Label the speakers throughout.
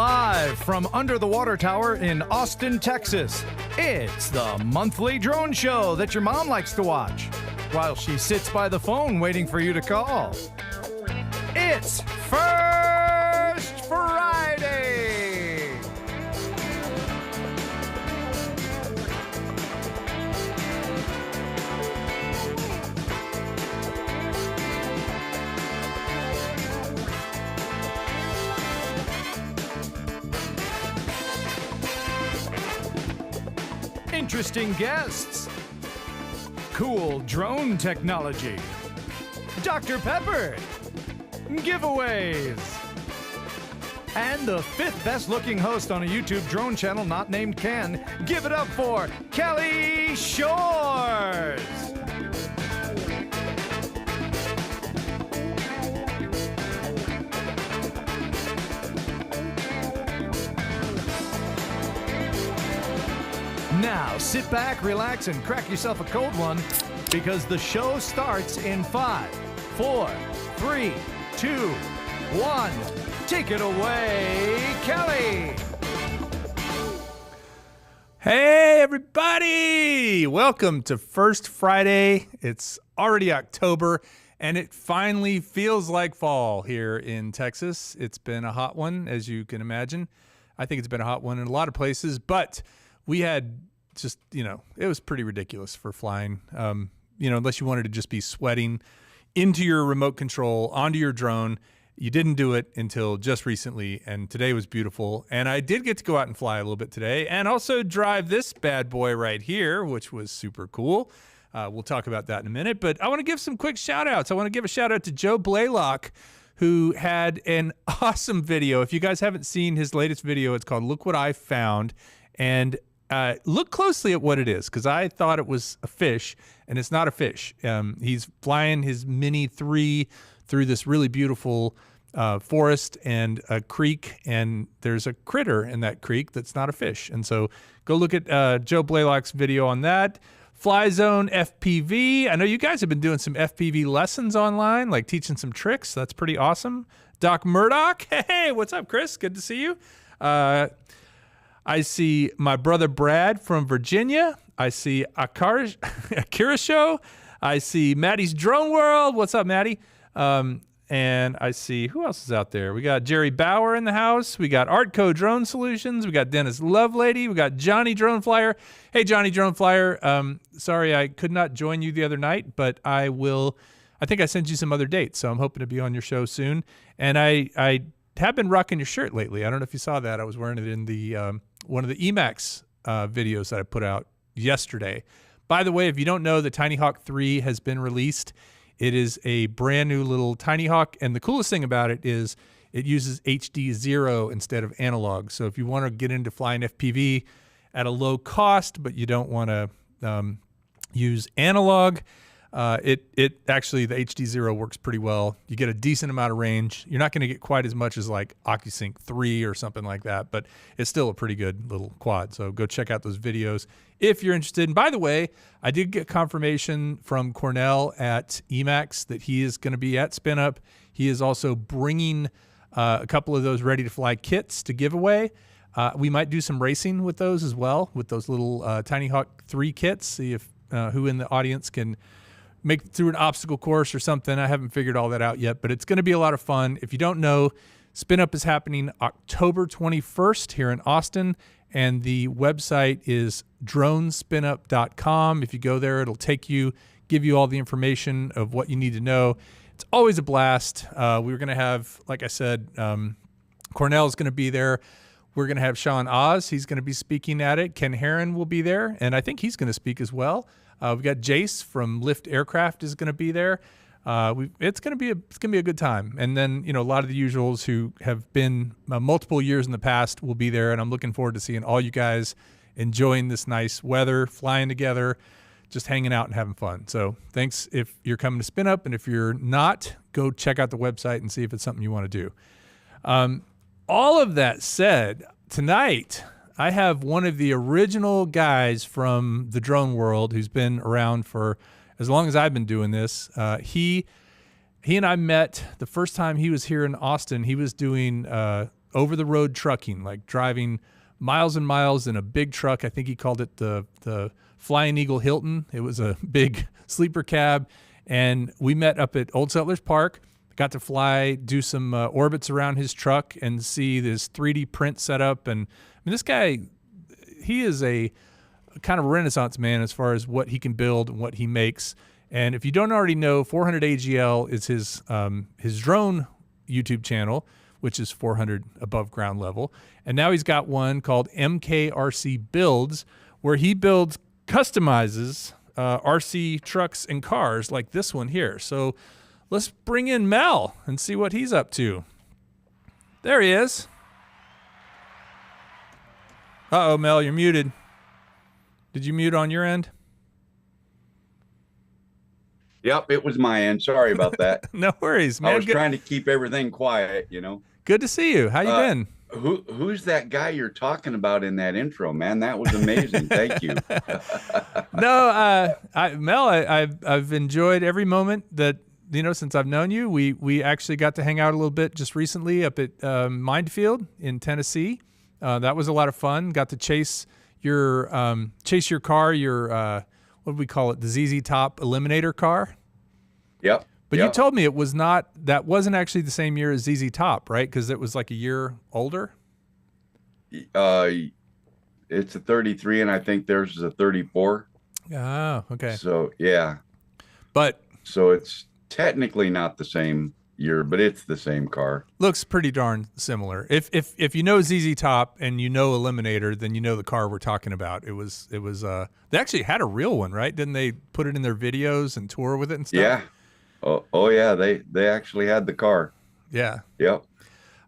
Speaker 1: Live from under the water tower in Austin, Texas, it's the monthly drone show that your mom likes to watch while she sits by the phone waiting for you to call. It's First Friday! Interesting guests, cool drone technology, Dr. Pepper, giveaways, and the fifth best looking host on a YouTube drone channel not named Ken. Give it up for Kelly Shores. Now, sit back, relax, and crack yourself a cold one because the show starts in 5, 4, 3, 2, 1. Take it away, Kelly.
Speaker 2: Hey, everybody. Welcome to First Friday. It's already October, and it finally feels like fall here in Texas. It's been a hot one, as you can imagine. I think it's been a hot one in a lot of places, but we had just, it was pretty ridiculous for flying, unless you wanted to just be sweating into your remote control, onto your drone. You didn't do it until just recently, and today was beautiful. And I did get to go out and fly a little bit today and also drive this bad boy right here, which was super cool. We'll talk about that in a minute, but I want to give some quick shout outs. I want to give a shout out to Joe Blaylock, who had an awesome video. If you guys haven't seen his latest video, it's called Look What I Found. And look closely at what it is, because I thought it was a fish, and it's not a fish. He's flying his Mini 3 through this really beautiful forest and a creek, and there's a critter in that creek that's not a fish. And so go look at Joe Blaylock's video on that. Fly Zone FPV. I know you guys have been doing some FPV lessons online, like teaching some tricks. That's pretty awesome. Doc Murdoch. Hey, what's up, Chris? Good to see you. I see my brother Brad from Virginia. I see Akira Show. I see Maddie's Drone World. What's up, Maddie? And I see, who else is out there? We got Jerry Bauer in the house. We got Artco Drone Solutions. We got Dennis Lovelady. We got Johnny Drone Flyer. Hey, Johnny Drone Flyer. Sorry I could not join you the other night, but I will. I think I sent you some other dates, so I'm hoping to be on your show soon. And I have been rocking your shirt lately. I don't know if you saw that. I was wearing it in the one of the Emacs videos that I put out yesterday. By the way, if you don't know, the Tiny Hawk 3 has been released. It is a brand new little Tiny Hawk, and the coolest thing about it is it uses HD 0 instead of analog. So if you want to get into flying FPV at a low cost, but you don't want to use analog, it actually, the HD 0 works pretty well. You get a decent amount of range. You're not going to get quite as much as like OcuSync 3 or something like that, but it's still a pretty good little quad. So go check out those videos if you're interested. And by the way, I did get confirmation from Cornell at Emacs that he is going to be at Spin Up. He is also bringing a couple of those ready to fly kits to give away. We might do some racing with those as well, with those little Tiny Hawk 3 kits. See if who in the audience can make it through an obstacle course or something. I haven't figured all that out yet, but it's going to be a lot of fun. If you don't know, Spin Up is happening October 21st here in Austin, and the website is dronespinup.com. If you go there, it'll take you, give you all the information of what you need to know. It's always a blast. We're going to have, like I said, Cornell's going to be there. We're going to have Sean Oz. He's going to be speaking at it. Ken Herron will be there, and I think he's going to speak as well. We've got Jace from Lift Aircraft is going to be there. It's going to be a good time. And then, a lot of the usuals who have been multiple years in the past will be there. And I'm looking forward to seeing all you guys enjoying this nice weather, flying together, just hanging out and having fun. So thanks if you're coming to Spin Up. And if you're not, go check out the website and see if it's something you want to do. All of that said, tonight I have one of the original guys from the drone world who's been around for as long as I've been doing this. He and I met the first time he was here in Austin. He was doing a over the road trucking, like driving miles and miles in a big truck. I think he called it the Flying Eagle Hilton. It was a big sleeper cab. And we met up at Old Settlers Park, got to fly, do some orbits around his truck and see this 3D print setup. And I mean, this guy, he is a kind of renaissance man as far as what he can build and what he makes. And if you don't already know, 400 AGL is his drone YouTube channel, which is 400 above ground level. And now he's got one called MKRC Builds, where he customizes RC trucks and cars like this one here. So let's bring in Mel and see what he's up to. There he is. Uh-oh, Mel, you're muted. Did you mute on your end?
Speaker 3: Yep, it was my end. Sorry about that.
Speaker 2: No worries, man.
Speaker 3: I was trying to keep everything quiet, you know.
Speaker 2: Good to see you. How you been?
Speaker 3: Who's that guy you're talking about in that intro, man? That was amazing. Thank you.
Speaker 2: No, Mel, I've enjoyed every moment that, you know, since I've known you. We actually got to hang out a little bit just recently up at Mindfield in Tennessee. That was a lot of fun. Got to chase your car, what do we call it? The ZZ Top Eliminator car.
Speaker 3: Yep.
Speaker 2: But you told me that wasn't actually the same year as ZZ Top, right? Because it was like a year older.
Speaker 3: It's a 33, and I think theirs is a 34.
Speaker 2: Oh, okay.
Speaker 3: So yeah, so it's technically not the same year, but it's the same car.
Speaker 2: Looks pretty darn similar. If you know ZZ Top and you know Eliminator, then you know the car we're talking about. It was they actually had a real one, right? Didn't they put it in their videos and tour with it and stuff?
Speaker 3: Yeah. Oh yeah, they actually had the car.
Speaker 2: Yeah.
Speaker 3: Yep.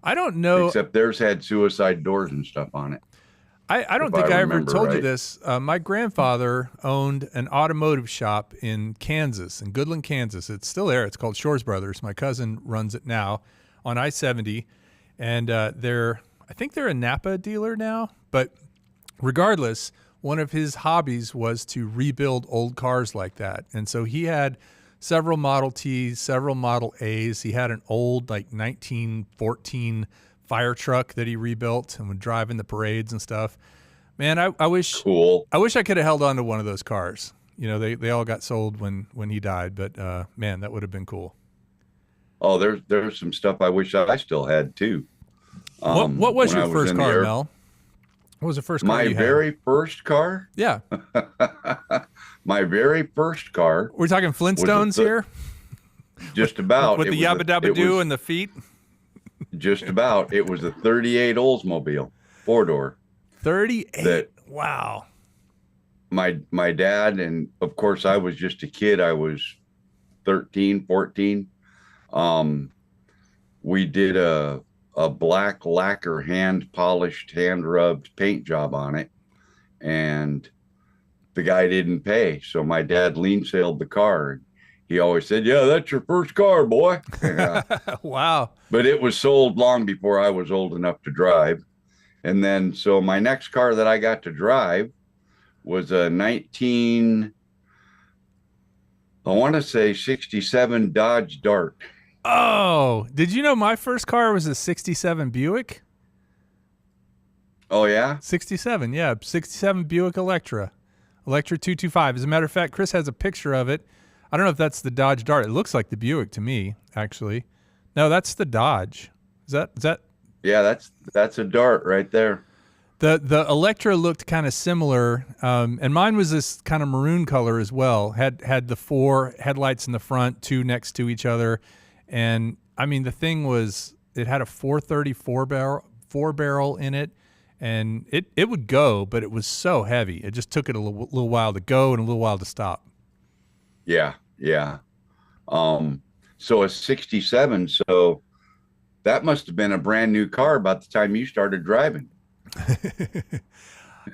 Speaker 2: I don't know.
Speaker 3: Except theirs had suicide doors and stuff on it.
Speaker 2: I don't think I ever told you this. My grandfather owned an automotive shop in Kansas, in Goodland, Kansas. It's still there. It's called Shores Brothers. My cousin runs it now on I-70. And I think they're a Napa dealer now. But regardless, one of his hobbies was to rebuild old cars like that. And so he had several Model Ts, several Model As. He had an old, like 1914 fire truck that he rebuilt and would drive in the parades and stuff. Man, I wish I could have held on to one of those cars. You know, they all got sold when he died, but man, that would have been cool.
Speaker 3: Oh, there's some stuff I wish I still had too.
Speaker 2: What was your first car, Mel? What was the first car
Speaker 3: my
Speaker 2: you had?
Speaker 3: very first car?
Speaker 2: Yeah.
Speaker 3: My very first car.
Speaker 2: We're talking Flintstones here?
Speaker 3: Just about.
Speaker 2: With the yabba dabba doo and the feet?
Speaker 3: Just about. It was a 38 Oldsmobile, 4-door.
Speaker 2: 38? Wow.
Speaker 3: My dad, and of course I was just a kid. I was 13, 14. We did a black lacquer hand polished, hand rubbed paint job on it. And the guy didn't pay. So my dad lien sailed the car. He always said, "Yeah, that's your first car, boy."
Speaker 2: Wow.
Speaker 3: But it was sold long before I was old enough to drive. And then, so my next car that I got to drive was a 67 Dodge Dart.
Speaker 2: Oh, did you know my first car was a 67 Buick?
Speaker 3: Oh, yeah?
Speaker 2: 67, yeah. 67 Buick Electra 225. As a matter of fact, Chris has a picture of it. I don't know if that's the Dodge Dart. It looks like the Buick to me, actually. No, that's the Dodge. Is that? Yeah,
Speaker 3: that's a Dart right there.
Speaker 2: The Electra looked kind of similar, and mine was this kind of maroon color as well. Had the 4 headlights in the front, 2 next to each other, and I mean the thing was, it had a 434 barrel in it, and it would go, but it was so heavy. It just took it a little while to go and a little while to stop.
Speaker 3: Yeah. So a 67, so that must have been a brand new car about the time you started driving.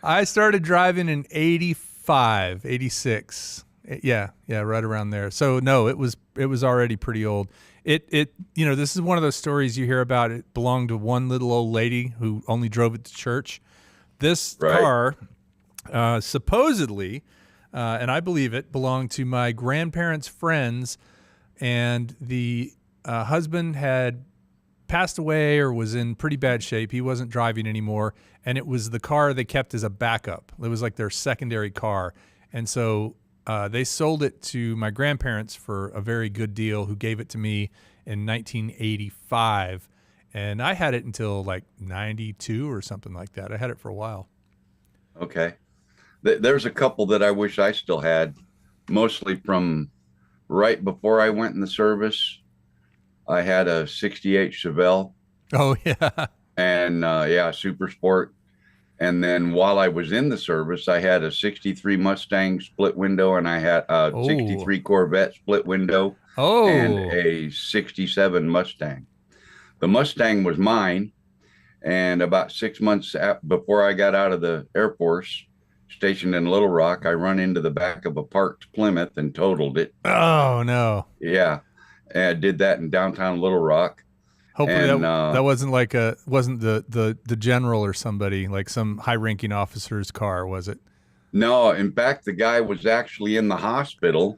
Speaker 2: I started driving in 85, 86. Yeah, right around there. So no, it was already pretty old. It you know, this is one of those stories you hear about. It belonged to one little old lady who only drove it to church. This car supposedly, and I believe it, belonged to my grandparents' friends, and the husband had passed away or was in pretty bad shape. He wasn't driving anymore, and it was the car they kept as a backup. It was like their secondary car, and so they sold it to my grandparents for a very good deal, who gave it to me in 1985, and I had it until like 92 or something like that. I had it for a while.
Speaker 3: Okay. There's a couple that I wish I still had, mostly from right before I went in the service. I had a 68 Chevelle.
Speaker 2: Oh, yeah.
Speaker 3: And Super Sport. And then while I was in the service, I had a 63 Mustang split window, and I had a 63 Corvette split window, and a 67 Mustang. The Mustang was mine. And about 6 months before I got out of the Air Force, stationed in Little Rock, I run into the back of a parked Plymouth and totaled it.
Speaker 2: Oh, no.
Speaker 3: Yeah. And I did that in downtown Little Rock.
Speaker 2: Hopefully that wasn't like wasn't the general or somebody, like some high-ranking officer's car, was it?
Speaker 3: No, in fact, the guy was actually in the hospital,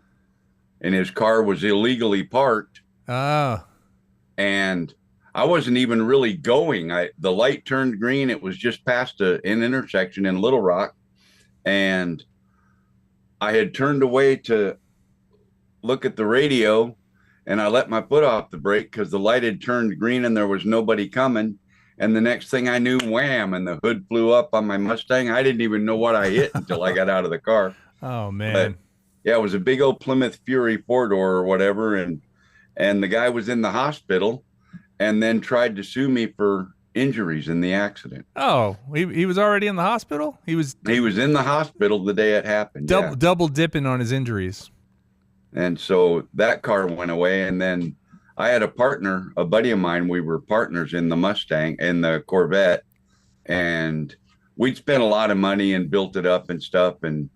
Speaker 3: and his car was illegally parked.
Speaker 2: Oh.
Speaker 3: And I wasn't even really going. The light turned green. It was just past an intersection in Little Rock, and I had turned away to look at the radio, and I let my foot off the brake because the light had turned green and there was nobody coming. And the next thing I knew, wham, and the hood flew up on my Mustang. I didn't even know what I hit until I got out of the car.
Speaker 2: Oh, man.
Speaker 3: But, yeah, it was a big old Plymouth Fury four-door or whatever, and the guy was in the hospital and then tried to sue me for injuries in the accident.
Speaker 2: Oh, he was already in the hospital? He was
Speaker 3: in the hospital the day it happened.
Speaker 2: Double dipping on his injuries.
Speaker 3: And so that car went away. And then I had a partner, a buddy of mine. We were partners in the Mustang and the Corvette. And we'd spent a lot of money and built it up and stuff. And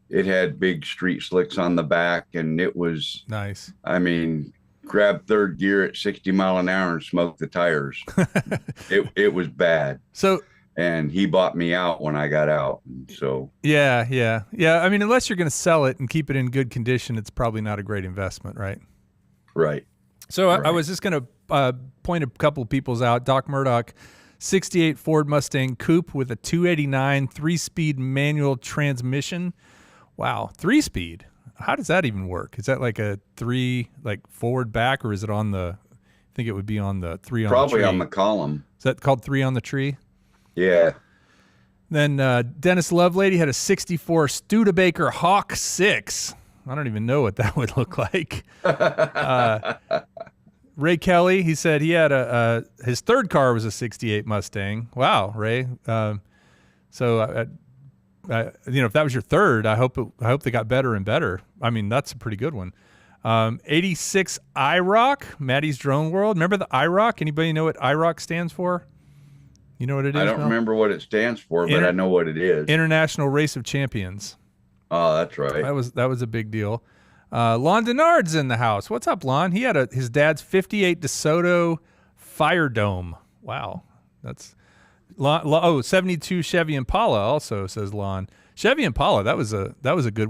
Speaker 3: it had big street slicks on the back. And it was
Speaker 2: nice. I
Speaker 3: mean, grab third gear at 60 mile an hour and smoke the tires. It was bad. And he bought me out when I got out. So
Speaker 2: yeah. I mean, unless you're going to sell it and keep it in good condition, it's probably not a great investment, right?
Speaker 3: Right.
Speaker 2: So I was just going to point a couple of people's out. Doc Murdoch, 68 Ford Mustang Coupe with a 289 3-speed manual transmission. Wow, 3-speed. How does that even work? Is that like a 3, like forward back, or is it on the? I think it would be on the 3 on the tree.
Speaker 3: Probably on the column.
Speaker 2: Is that called 3 on the tree?
Speaker 3: Yeah.
Speaker 2: Then Dennis Lovelady had a 64 Studebaker Hawk 6. I don't even know what that would look like. Ray Kelly, he said he had his third car was a 68 Mustang. Wow, Ray. So if that was your third, I hope they got better and better. I mean, that's a pretty good one. 86 IROC, Maddie's Drone World. Remember the IROC? Anybody know what IROC stands for? You know what it is?
Speaker 3: I don't remember what it stands for, but I know what it is.
Speaker 2: International Race of Champions.
Speaker 3: Oh, that's right.
Speaker 2: That was a big deal. Lon Denard's in the house. What's up, Lon? He had his dad's 58 DeSoto Fire Dome. Wow, that's 72 Chevy Impala also, says Lon. Chevy Impala, that was a good.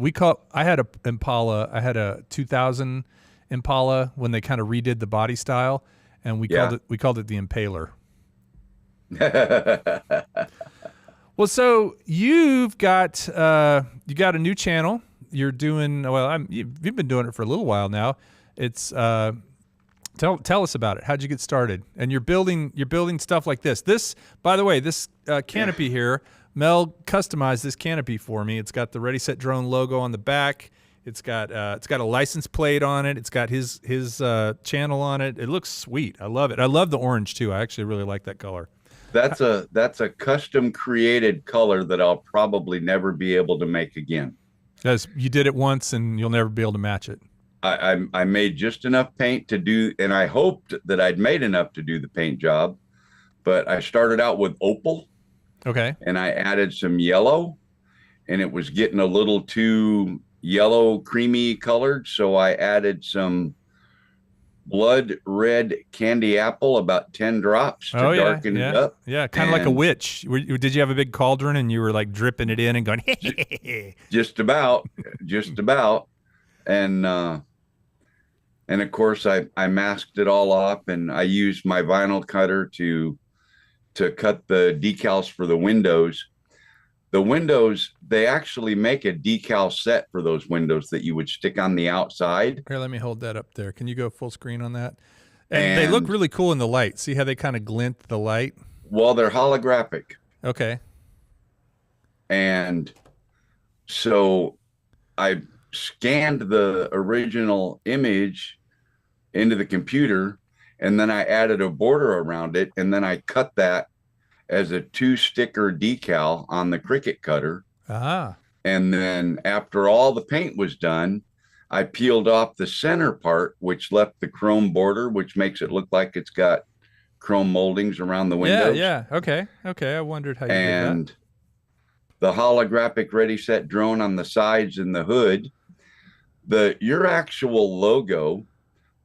Speaker 2: I had a Impala. I had a 2000 Impala when they kind of redid the body style, and we called it the Impaler. Well, so you've got a new channel. You're doing you've been doing it for a little while now. It's tell us about it. How'd you get started? And you're building stuff like this. This, by the way, this canopy here, Mel customized this canopy for me. It's got the Ready Set Drone logo on the back. It's got a license plate on it. It's got his channel on it. It looks sweet. I love it. I love the orange too. I actually really like that color.
Speaker 3: That's a custom created color that I'll probably never be able to make again.
Speaker 2: Because you did it once and you'll never be able to match it.
Speaker 3: I made just enough paint to do, and I hoped that I'd made enough to do the paint job, but I started out with opal.
Speaker 2: Okay.
Speaker 3: And I added some yellow, and it was getting a little too yellow, creamy colored. So I added some blood red candy apple, about 10 drops to darken it up.
Speaker 2: Yeah, kind of like a witch. Did you have a big cauldron and you were like dripping it in and going, hey?
Speaker 3: Just about. And And of course, I masked it all up, and I used my vinyl cutter to cut the decals for the windows. The windows, they actually make a decal set for those windows that you would stick on the outside.
Speaker 2: Here, let me hold that up there. Can you go full screen on that? And they look really cool in the light. See how they kind of glint the light?
Speaker 3: Well, they're holographic.
Speaker 2: Okay.
Speaker 3: And so I scanned the original image into the computer, and then I added a border around it, and then I cut that as a 2-sticker decal on the Cricut cutter.
Speaker 2: Ah.
Speaker 3: And then after all the paint was done, I peeled off the center part, which left the chrome border, which makes it look like it's got chrome moldings around the windows.
Speaker 2: Yeah. Okay. I wondered how you did
Speaker 3: And
Speaker 2: that.
Speaker 3: the holographic ready set drone on the sides and the hood. Your actual logo,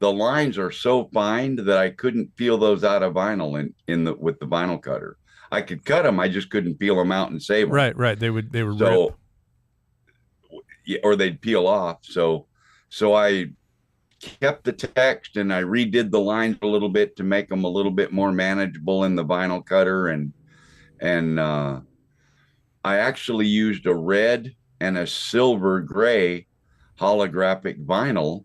Speaker 3: the lines are so fine that I couldn't peel those out of vinyl with the vinyl cutter. I could cut them, I just couldn't peel them out and save them.
Speaker 2: Right. They were
Speaker 3: So, or they'd peel off. So I kept the text and I redid the lines a little bit to make them a little bit more manageable in the vinyl cutter. And I actually used a red and a silver gray holographic vinyl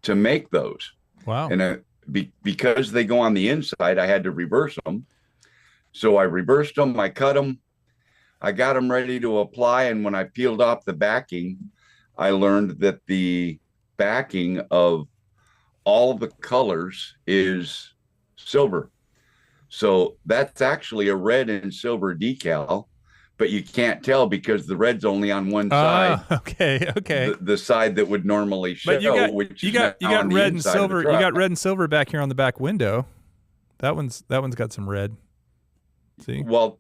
Speaker 3: to make those.
Speaker 2: Wow.
Speaker 3: And because they go on the inside, I had to reverse them. So I reversed them, I cut them, I got them ready to apply. And when I peeled off the backing, I learned that the backing of all of the colors is silver. So that's actually a red and silver decal, but you can't tell because the red's only on one side.
Speaker 2: Okay.
Speaker 3: The side that would normally show.
Speaker 2: But you got red and silver. You got red and silver back here on the back window. That one's got some red. See?
Speaker 3: Well,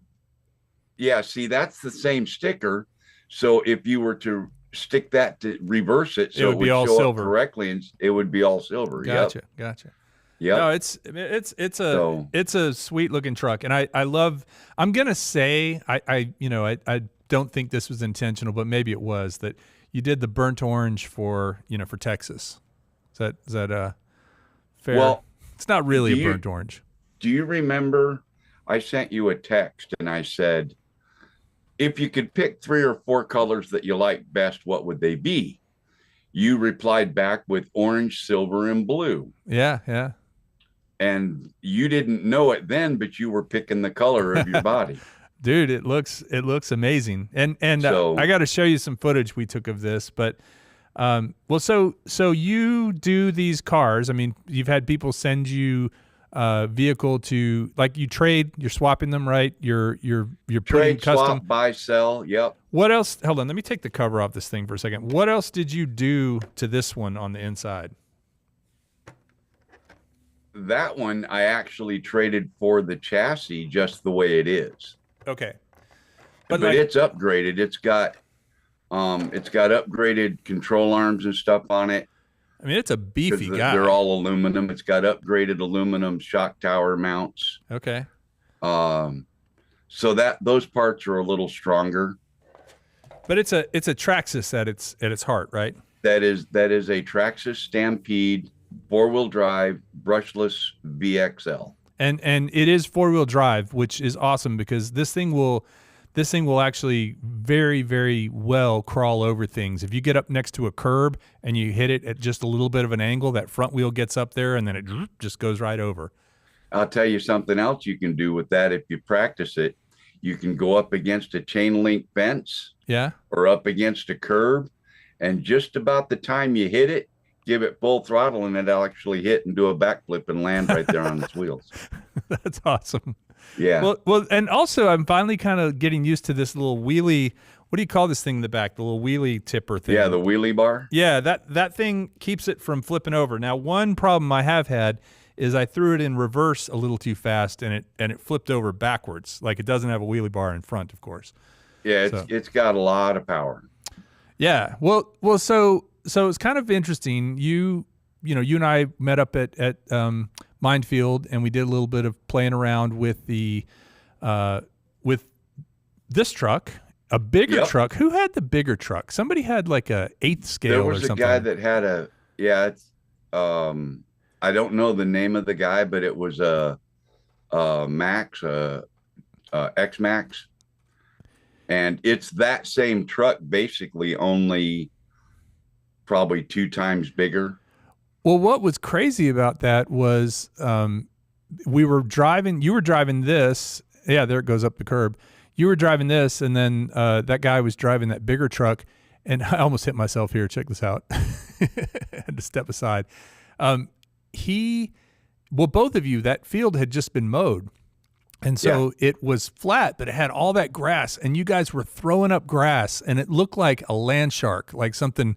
Speaker 3: yeah. See, that's the same sticker. So if you were to stick that to reverse it, so
Speaker 2: it would be all
Speaker 3: show
Speaker 2: silver
Speaker 3: up correctly, and it would be all silver.
Speaker 2: Gotcha.
Speaker 3: Yeah.
Speaker 2: No, it's a sweet looking truck, and I love. I'm gonna say I don't think this was intentional, but maybe it was that you did the burnt orange for Texas. Is that fair?
Speaker 3: Well,
Speaker 2: it's not really a burnt orange.
Speaker 3: Do you remember? I sent you a text and I said, if you could pick 3 or 4 colors that you like best, what would they be? You replied back with orange, silver, and blue.
Speaker 2: Yeah.
Speaker 3: And you didn't know it then, but you were picking the color of your body.
Speaker 2: Dude, it looks amazing. And so, I got to show you some footage we took of this. But so you do these cars. I mean, you've had people send you vehicle to, like, you're swapping them, right? You're putting
Speaker 3: trade,
Speaker 2: custom,
Speaker 3: swap, buy, sell. Yep.
Speaker 2: What else? Hold on, let me take the cover off this thing for a second. What else did you do to this one on the inside?
Speaker 3: That one I actually traded for the chassis just the way it is.
Speaker 2: Okay.
Speaker 3: But it's upgraded. It's got upgraded control arms and stuff on it.
Speaker 2: I mean, it's a beefy guy.
Speaker 3: They're all aluminum. It's got upgraded aluminum shock tower mounts.
Speaker 2: Okay.
Speaker 3: So those parts are a little stronger.
Speaker 2: But it's a Traxxas at its heart, right?
Speaker 3: That is a Traxxas Stampede 4-wheel drive brushless VXL.
Speaker 2: And it is 4-wheel drive, which is awesome because this thing will actually very, very well crawl over things. If you get up next to a curb and you hit it at just a little bit of an angle, that front wheel gets up there and then it just goes right over.
Speaker 3: I'll tell you something else you can do with that if you practice it. You can go up against a chain link fence, or up against a curb, and just about the time you hit it, give it full throttle and it'll actually hit and do a backflip and land right there on its wheels.
Speaker 2: That's awesome.
Speaker 3: Yeah.
Speaker 2: Well, and also I'm finally kind of getting used to this little wheelie. What do you call this thing in the back? The little wheelie tipper thing.
Speaker 3: Yeah, the wheelie bar.
Speaker 2: Yeah, that thing keeps it from flipping over. Now, one problem I have had is I threw it in reverse a little too fast and it flipped over backwards. Like, it doesn't have a wheelie bar in front, of course.
Speaker 3: Yeah, it's got a lot of power.
Speaker 2: Yeah. Well, so it's kind of interesting. You and I met up at Minefield, and we did a little bit of playing around with with this truck, a bigger truck. Who had the bigger truck? Somebody had like a 8th scale or something.
Speaker 3: There was a guy that had I don't know the name of the guy, but it was a Max, X Max, and it's that same truck basically, only probably 2 times bigger.
Speaker 2: Well, what was crazy about that was we were driving. You were driving this. Yeah, there it goes up the curb. You were driving this, and then that guy was driving that bigger truck, and I almost hit myself here. Check this out. I had to step aside. Both of you, that field had just been mowed. And so it was flat, but it had all that grass, and you guys were throwing up grass, and it looked like a land shark, like something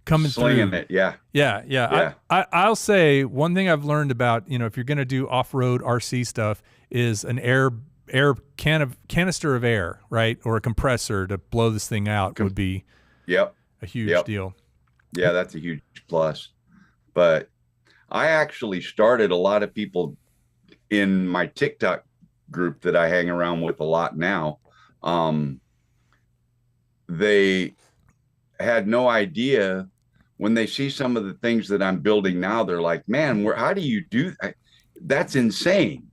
Speaker 2: coming
Speaker 3: Slinging
Speaker 2: through.
Speaker 3: it, yeah.
Speaker 2: Yeah. I'll say one thing I've learned about, if you're going to do off-road RC stuff, is an air canister of air, right, or a compressor to blow this thing out would be a huge deal.
Speaker 3: Yeah, that's a huge plus. But I actually started a lot of people in my TikTok group that I hang around with a lot now. They had no idea when they see some of the things that I'm building now. They're like, man, how do you do that? That's insane.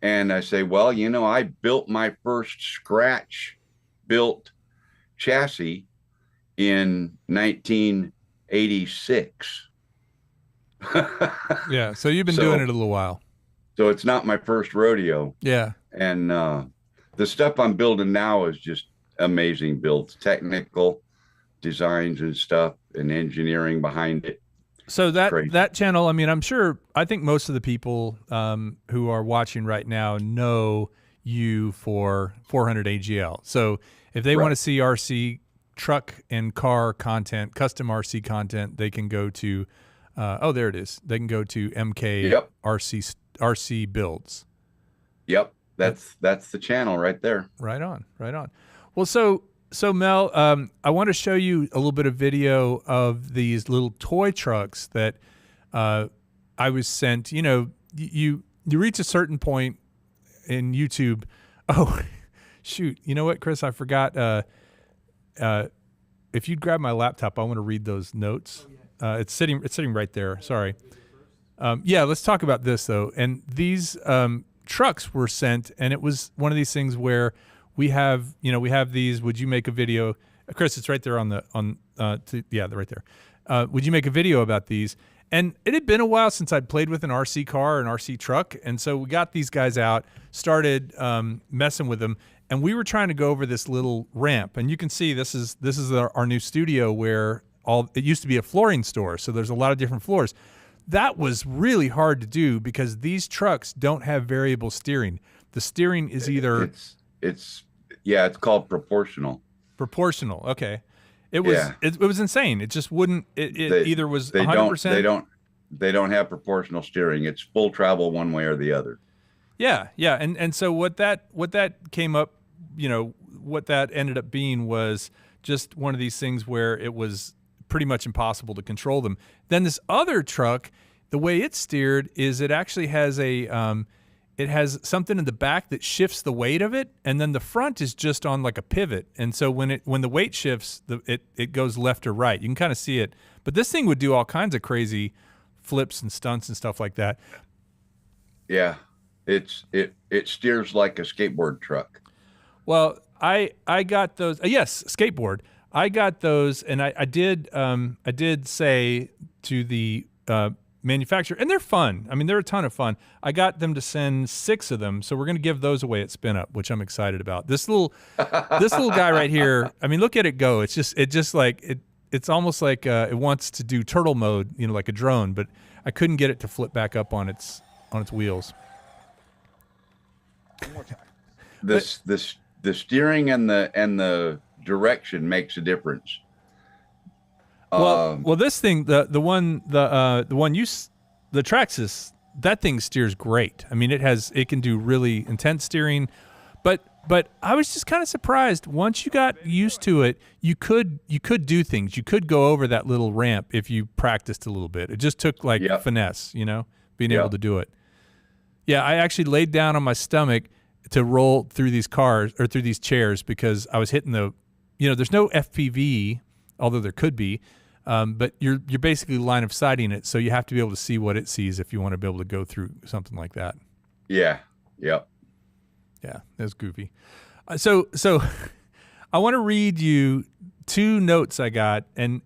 Speaker 3: And I say, well, I built my first scratch built chassis in 1986.
Speaker 2: Yeah. So you've been doing it a little while.
Speaker 3: So it's not my first rodeo.
Speaker 2: Yeah.
Speaker 3: And the stuff I'm building now is just amazing builds, technical designs and stuff, and engineering behind it.
Speaker 2: So that channel, I think most of the people who are watching right now know you for 400 AGL. So if they want to see RC truck and car content, custom RC content, they can go to, there it is. They can go to MKRC RC builds.
Speaker 3: Yep. That's the channel right there.
Speaker 2: Right on. Well, so Mel, I want to show you a little bit of video of these little toy trucks that I was sent. You reach a certain point in YouTube. Oh, shoot. You know what, Chris? I forgot. If you'd grab my laptop, I want to read those notes. It's sitting right there. Sorry. Let's talk about this though. And these trucks were sent, and it was one of these things where we have these. Would you make a video, Chris? It's right there right there. Would you make a video about these? And it had been a while since I'd played with an RC car or an RC truck, and so we got these guys out, started messing with them, and we were trying to go over this little ramp. And you can see this is our new studio where it used to be a flooring store, so there's a lot of different floors. That was really hard to do because these trucks don't have variable steering. The steering is either
Speaker 3: it's called proportional.
Speaker 2: Proportional. Okay. It was insane. It just wouldn't. It either was 100%.
Speaker 3: They don't have proportional steering. It's full travel one way or the other.
Speaker 2: Yeah. And so what that came up, what that ended up being was just one of these things where it was pretty much impossible to control them. Then this other truck, the way it's steered is it actually has it has something in the back that shifts the weight of it, and then the front is just on like a pivot. And so when the weight shifts, it goes left or right. You can kind of see it. But this thing would do all kinds of crazy flips and stunts and stuff like that.
Speaker 3: Yeah, it steers like a skateboard truck.
Speaker 2: Well, I got those. Yes, skateboard. I got those, and I did say to the manufacturer, and they're fun. They're a ton of fun. I got them to send 6 of them, so we're going to give those away at Spin Up, which I'm excited about. This little guy right here. Look at it go. It's almost like it wants to do turtle mode, like a drone, but I couldn't get it to flip back up on its wheels.
Speaker 3: One more time. The steering and the direction makes a difference.
Speaker 2: Well, this thing, the Traxxas, that thing steers great. It can do really intense steering, but I was just kind of surprised. Once you got used to it, you could do things. You could go over that little ramp if you practiced a little bit. It just took finesse, being able to do it. Yeah, I actually laid down on my stomach to roll through these cars or through these chairs because I was hitting there's no FPV, although there could be. But you're basically line of sighting it, so you have to be able to see what it sees if you want to be able to go through something like that.
Speaker 3: Yeah. Yep.
Speaker 2: Yeah, that's goofy. So I want to read you 2 notes I got, and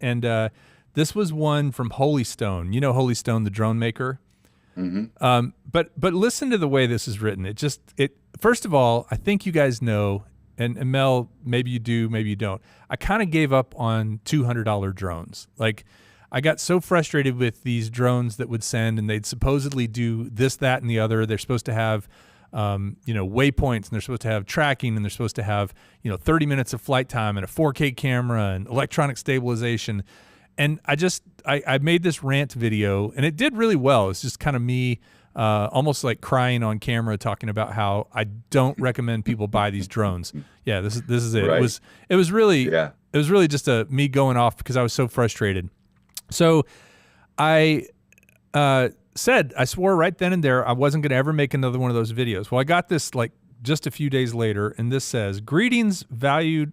Speaker 2: this was one from Holy Stone. You know Holy Stone, the drone maker.
Speaker 3: Mm-hmm.
Speaker 2: But listen to the way this is written. It first of all, I think you guys know, and Mel, maybe you do, maybe you don't. I kind of gave up on $200 drones. Like, I got so frustrated with these drones that would send, and they'd supposedly do this, that, and the other. They're supposed to have, waypoints, and they're supposed to have tracking, and they're supposed to have, 30 minutes of flight time and a 4K camera and electronic stabilization. And I made this rant video, and it did really well. It's just kind of me, almost like crying on camera, talking about how I don't recommend people buy these drones. Yeah, this is it.
Speaker 3: Right.
Speaker 2: It was really just me going off because I was so frustrated. So I said, I swore right then and there I wasn't going to ever make another one of those videos. Well, I got this like just a few days later, and this says, "Greetings, valued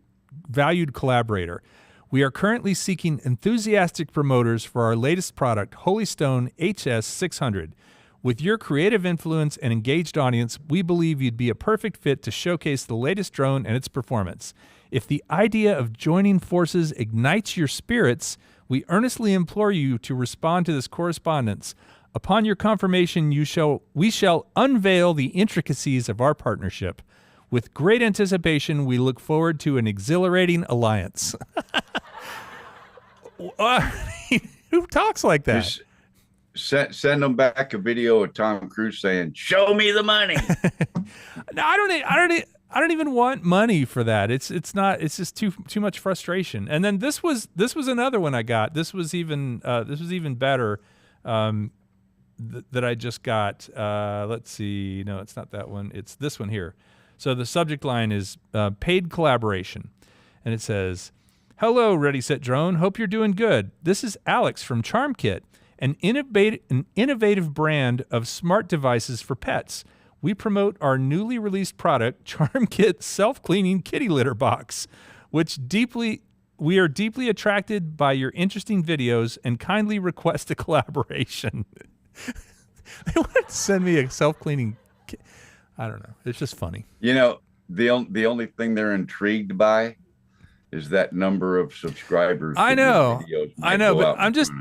Speaker 2: collaborator. We are currently seeking enthusiastic promoters for our latest product, Holy Stone HS600. With your creative influence and engaged audience, we believe you'd be a perfect fit to showcase the latest drone and its performance. If the idea of joining forces ignites your spirits, we earnestly implore you to respond to this correspondence. Upon your confirmation, we shall unveil the intricacies of our partnership. With great anticipation, we look forward to an exhilarating alliance." Who talks like that?
Speaker 3: Just send them back a video of Tom Cruise saying, "Show me the money."
Speaker 2: No, I don't even want money for that. It's just too much frustration. And then this was another one I got. This was even better. That I just got. Let's see. No, it's not that one. It's this one here. So the subject line is paid collaboration, and it says, "Hello, Ready Set Drone. Hope you're doing good. This is Alex from CharmKit, an innovative brand of smart devices for pets. We promote our newly released product, CharmKit Self-Cleaning Kitty Litter Box, which we are deeply attracted by your interesting videos and kindly request a collaboration." They want to send me a self-cleaning kit. I don't know. It's just funny.
Speaker 3: The only thing they're intrigued by is that number of subscribers.
Speaker 2: I know, but I'm just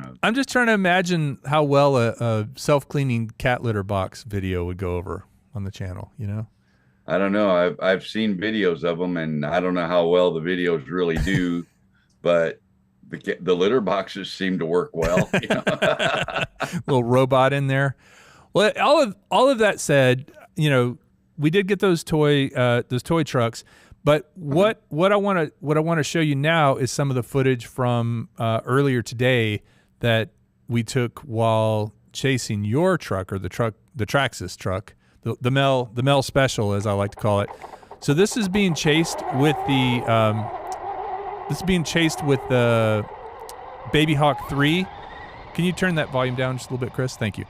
Speaker 2: trying to imagine how well a self-cleaning cat litter box video would go over on the channel.
Speaker 3: I don't know. I've seen videos of them, and I don't know how well the videos really do, but the litter boxes seem to work well.
Speaker 2: Little robot in there. Well, all of that said, we did get those toy trucks. But what I want to show you now is some of the footage from earlier today that we took while chasing your truck, or the Traxxas truck, the Mel Special, as I like to call it. So this is being chased with the Baby Hawk 3. Can you turn that volume down just a little bit, Chris? Thank you.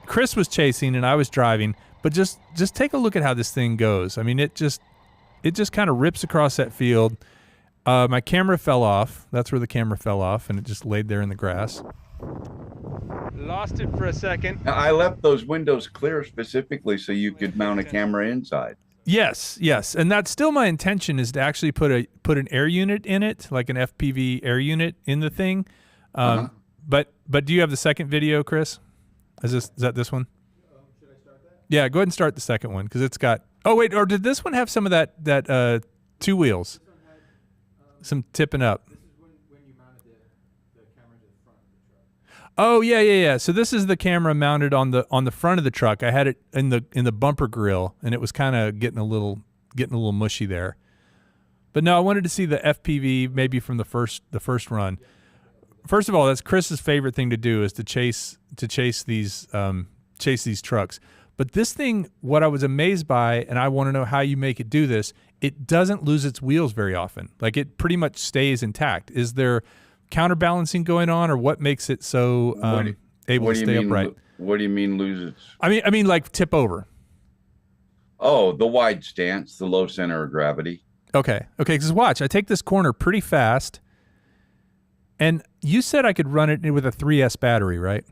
Speaker 2: Chris was chasing and I was driving, but just take a look at how this thing goes. I mean, it just kind of rips across that field. My camera fell off. That's where the camera fell off, and it just laid there in the grass. Lost it for a second.
Speaker 3: I left those windows clear specifically so you could mount a camera inside.
Speaker 2: Yes, and that's still my intention, is to actually put an air unit in it, like an FPV air unit in the thing. But do you have the second video, Chris? Is that this one? Should I start that? Yeah, go ahead and start the second one, because it's got. Oh wait, or did this one have some of that 2 wheels? This one had, some tipping up. This is when you mounted the camera to the front of the truck. Oh yeah. So this is the camera mounted on the front of the truck. I had it in the bumper grill, and it was kind of getting a little mushy there. But no, I wanted to see the FPV maybe from the first run. First of all, that's Chris's favorite thing to do, is to chase these trucks. But this thing, what I was amazed by, and I want to know how you make it do this, it doesn't lose its wheels very often. Like, it pretty much stays intact. Is there counterbalancing going on, or what makes it so able to stay upright?
Speaker 3: What do you mean lose its?
Speaker 2: I mean like tip over.
Speaker 3: Oh, the wide stance, the low center of gravity.
Speaker 2: Okay. Because watch, I take this corner pretty fast, And you said I could run it with a 3S battery, right?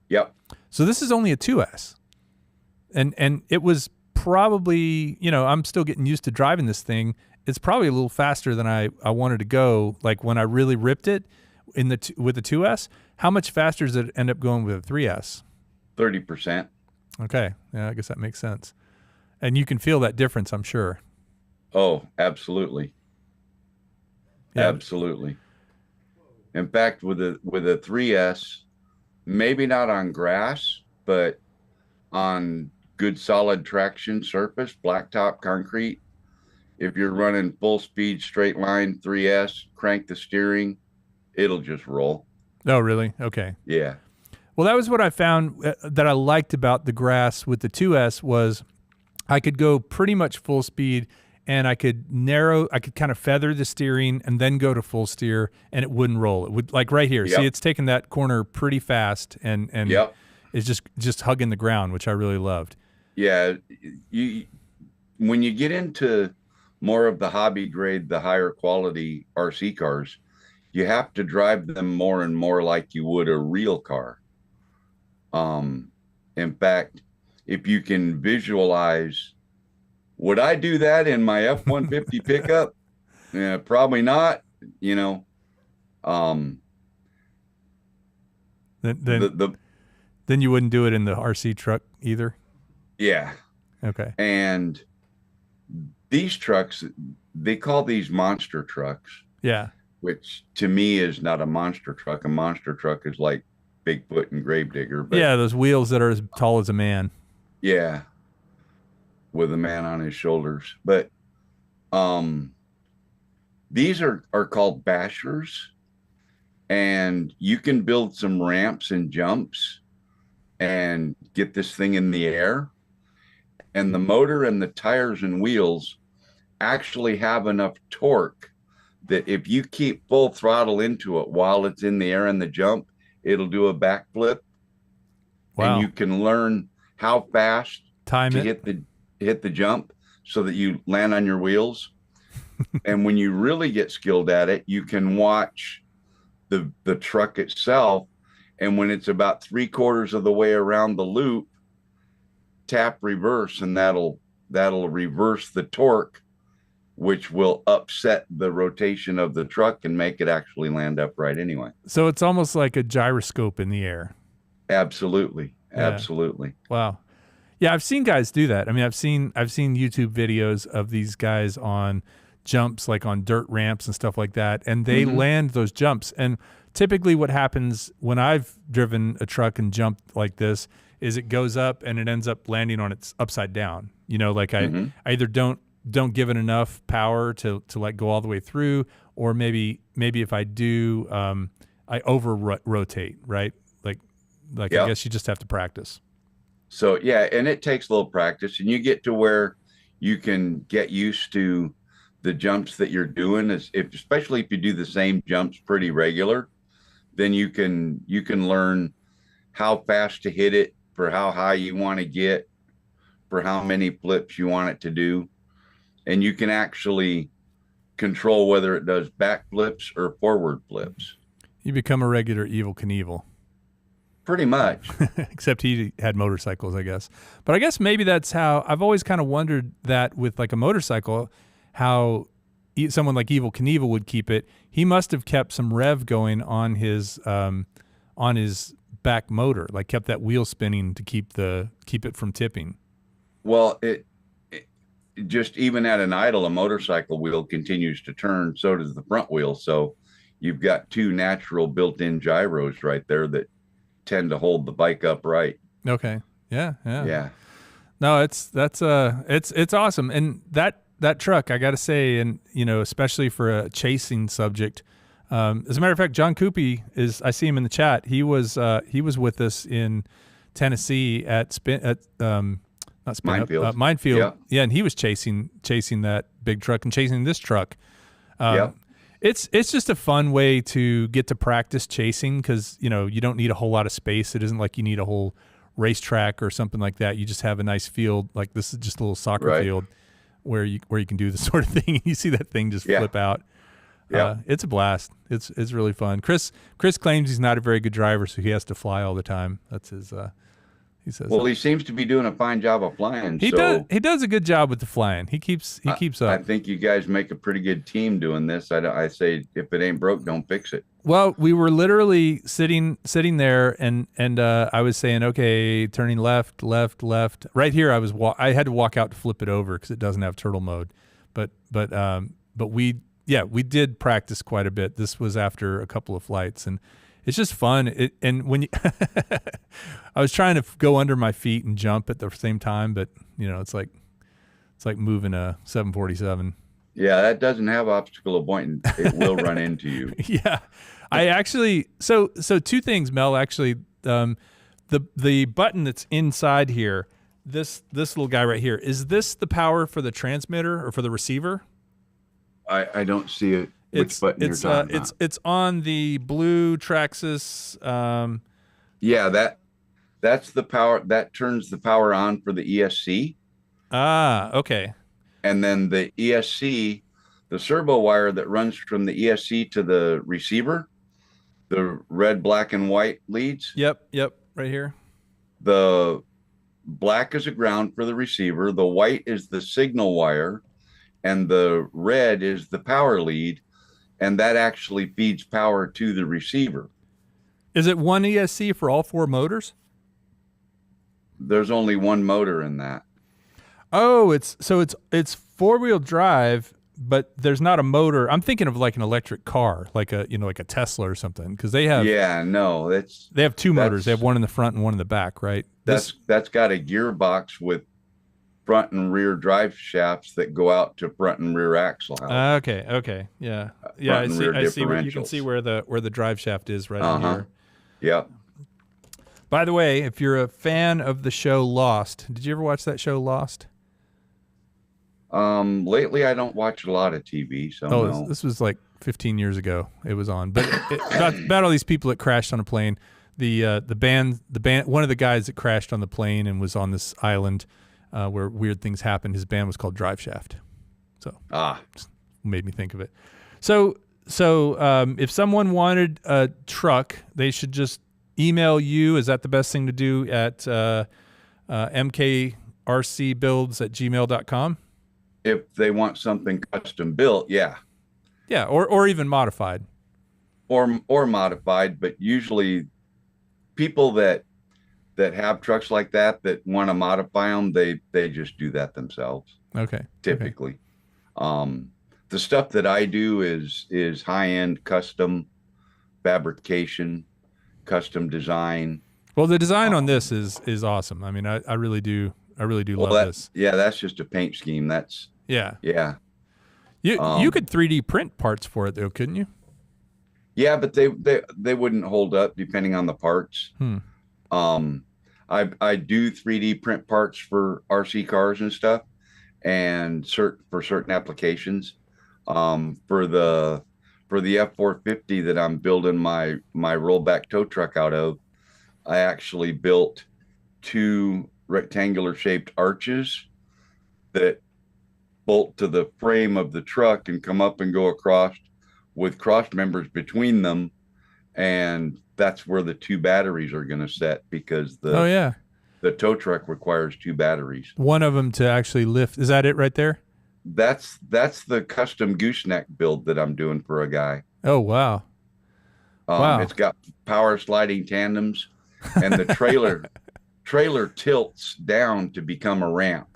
Speaker 3: Yep.
Speaker 2: So this is only a 2S. And it was probably, I'm still getting used to driving this thing. It's probably a little faster than I wanted to go. Like when I really ripped it with the 2S, how much faster does it end up going with a 3S?
Speaker 3: 30%.
Speaker 2: Okay. Yeah, I guess that makes sense. And you can feel that difference, I'm sure.
Speaker 3: Oh, absolutely.
Speaker 2: Yeah.
Speaker 3: Absolutely. In fact, with a 3S, maybe not on grass, but on good solid traction surface, blacktop concrete, if you're running full speed straight line 3S, crank the steering, it'll just roll.
Speaker 2: Oh, really? Okay.
Speaker 3: Yeah.
Speaker 2: Well, that was what I found that I liked about the grass with the 2S was I could go pretty much full speed and I could kind of feather the steering and then go to full steer and it wouldn't roll. It would, like right here.
Speaker 3: Yep.
Speaker 2: See, it's taking that corner pretty fast and
Speaker 3: Yep.
Speaker 2: it's just hugging the ground, which I really loved.
Speaker 3: Yeah. When you get into more of the hobby grade, the higher quality RC cars, you have to drive them more and more like you would a real car. In fact, if you can visualize, would I do that in my F-150 pickup? Yeah, probably not.
Speaker 2: Then you wouldn't do it in the RC truck either.
Speaker 3: Yeah.
Speaker 2: Okay.
Speaker 3: And these trucks, they call these monster trucks.
Speaker 2: Yeah.
Speaker 3: Which to me is not a monster truck. A monster truck is like Bigfoot and Gravedigger. But
Speaker 2: yeah, those wheels that are as tall as a man.
Speaker 3: Yeah. With a man on his shoulders. But these are called bashers. And you can build some ramps and jumps and get this thing in the air. And the motor and the tires and wheels actually have enough torque that if you keep full throttle into it while it's in the air in the jump, it'll do a backflip.
Speaker 2: Wow.
Speaker 3: And you can learn how fast
Speaker 2: to
Speaker 3: hit the jump so that you land on your wheels. And when you really get skilled at it, you can watch the truck itself. And when it's about 3/4 of the way around the loop, tap reverse, and that'll reverse the torque, which will upset the rotation of the truck and make it actually land upright anyway.
Speaker 2: So it's almost like a gyroscope in the air.
Speaker 3: Absolutely.
Speaker 2: Yeah.
Speaker 3: Absolutely.
Speaker 2: Wow. Yeah, I've seen guys do that. I mean, I've seen YouTube videos of these guys on jumps, like on dirt ramps and stuff like that, and they land those jumps. And typically what happens when I've driven a truck and jumped like this is it goes up and it ends up landing on its upside down. Like I either don't give it enough power to like go all the way through, or maybe if I do, I over rotate, right? Like I guess you just have to practice.
Speaker 3: So yeah, and it takes a little practice, and you get to where you can get used to the jumps that you're doing. Especially if you do the same jumps pretty regular, then you can learn how fast to hit it, for how high you want to get, for how many flips you want it to do. And you can actually control whether it does back flips or forward flips.
Speaker 2: You become a regular Evel Knievel.
Speaker 3: Pretty much.
Speaker 2: Except he had motorcycles, I guess. But I guess maybe that's how I've always kind of wondered that with like a motorcycle, how someone like Evel Knievel would keep it. He must have kept some rev going on his back motor, like kept that wheel spinning to keep it from tipping.
Speaker 3: Well, it just, even at an idle, a motorcycle wheel continues to turn. So does the front wheel. So you've got two natural built-in gyros right there that tend to hold the bike upright.
Speaker 2: Okay. Yeah. No, it's awesome. And that truck, I got to say, and especially for a chasing subject. As a matter of fact, John Coopy I see him in the chat. He was with us in Tennessee at Minefield. Yeah, and he was chasing that big truck and chasing this truck. It's just a fun way to get to practice chasing, because you don't need a whole lot of space. It isn't like you need a whole racetrack or something like that. You just have a nice field, like this is just a little soccer field where you can do this sort of thing. You see that thing just flip out.
Speaker 3: Yeah.
Speaker 2: It's a blast. It's really fun. Chris claims he's not a very good driver, so he has to fly all the time. That's his. He says.
Speaker 3: Well, he seems to be doing a fine job of flying.
Speaker 2: He does a good job with the flying. He keeps up.
Speaker 3: I think you guys make a pretty good team doing this. I say if it ain't broke, don't fix it.
Speaker 2: Well, we were literally sitting there, and I was saying, okay, turning left. Right here, I had to walk out to flip it over because it doesn't have turtle mode, but we did practice quite a bit. This was after a couple of flights, and it's just fun. And when you I was trying to go under my feet and jump at the same time, but it's like moving a 747.
Speaker 3: Yeah, that doesn't have obstacle avoidance. It will run into you.
Speaker 2: Yeah. I actually so two things, Mel. Actually, the button that's inside here, this little guy right here, is this the power for the transmitter or for the receiver?
Speaker 3: I don't see it. Which button you're talking about?
Speaker 2: It's on the blue Traxxas.
Speaker 3: Yeah, that's the power that turns the power on for the ESC.
Speaker 2: Ah, okay.
Speaker 3: And then the ESC, the servo wire that runs from the ESC to the receiver, the red, black, and white leads.
Speaker 2: Yep, right here.
Speaker 3: The black is a ground for the receiver. The white is the signal wire, and the red is the power lead, and that actually feeds power to the receiver.
Speaker 2: Is it one ESC for all four motors?
Speaker 3: There's only one motor in that.
Speaker 2: Oh, it's four-wheel drive, but there's not a motor. I'm thinking of like an electric car, like a Tesla or something, because they have.
Speaker 3: Yeah, no,
Speaker 2: they have two motors. They have one in the front and one in the back, right?
Speaker 3: That's got a gearbox with front and rear drive shafts that go out to front and rear axle.
Speaker 2: Okay, yeah. I see. You can see where the drive shaft is right in here.
Speaker 3: Yep.
Speaker 2: By the way, if you're a fan of the show Lost, did you ever watch that show Lost?
Speaker 3: Lately I don't watch a lot of TV, so no.
Speaker 2: This was like 15 years ago. It was on, but about all these people that crashed on a plane. The band, one of the guys that crashed on the plane and was on this island where weird things happened. His band was called Drive Shaft. So made me think of it. So if someone wanted a truck, they should just email you. Is that the best thing to do at mkrcbuilds@gmail.com?
Speaker 3: If they want something custom built, yeah.
Speaker 2: Yeah, or even modified.
Speaker 3: Or modified, but usually people that have trucks like that want to modify them, they just do that themselves.
Speaker 2: Okay.
Speaker 3: Typically. Okay. The stuff that I do is high-end custom fabrication, custom design.
Speaker 2: Well, the design on this is awesome. I mean, I really do love this.
Speaker 3: Yeah, that's just a paint scheme. That's
Speaker 2: yeah. You could 3D print parts for it though, couldn't you?
Speaker 3: Yeah, but they wouldn't hold up depending on the parts. I do 3D print parts for RC cars and stuff, and for certain applications. For the F450 that I'm building my rollback tow truck out of, I actually built two rectangular shaped arches that bolt to the frame of the truck and come up and go across with cross members between them, and that's where the two batteries are going to set, because the tow truck requires two batteries. One
Speaker 2: of them to actually lift. Is that it right there?
Speaker 3: That's the custom gooseneck build that I'm doing for a guy.
Speaker 2: Oh wow! Wow!
Speaker 3: It's got power sliding tandems, and the trailer tilts down to become a ramp.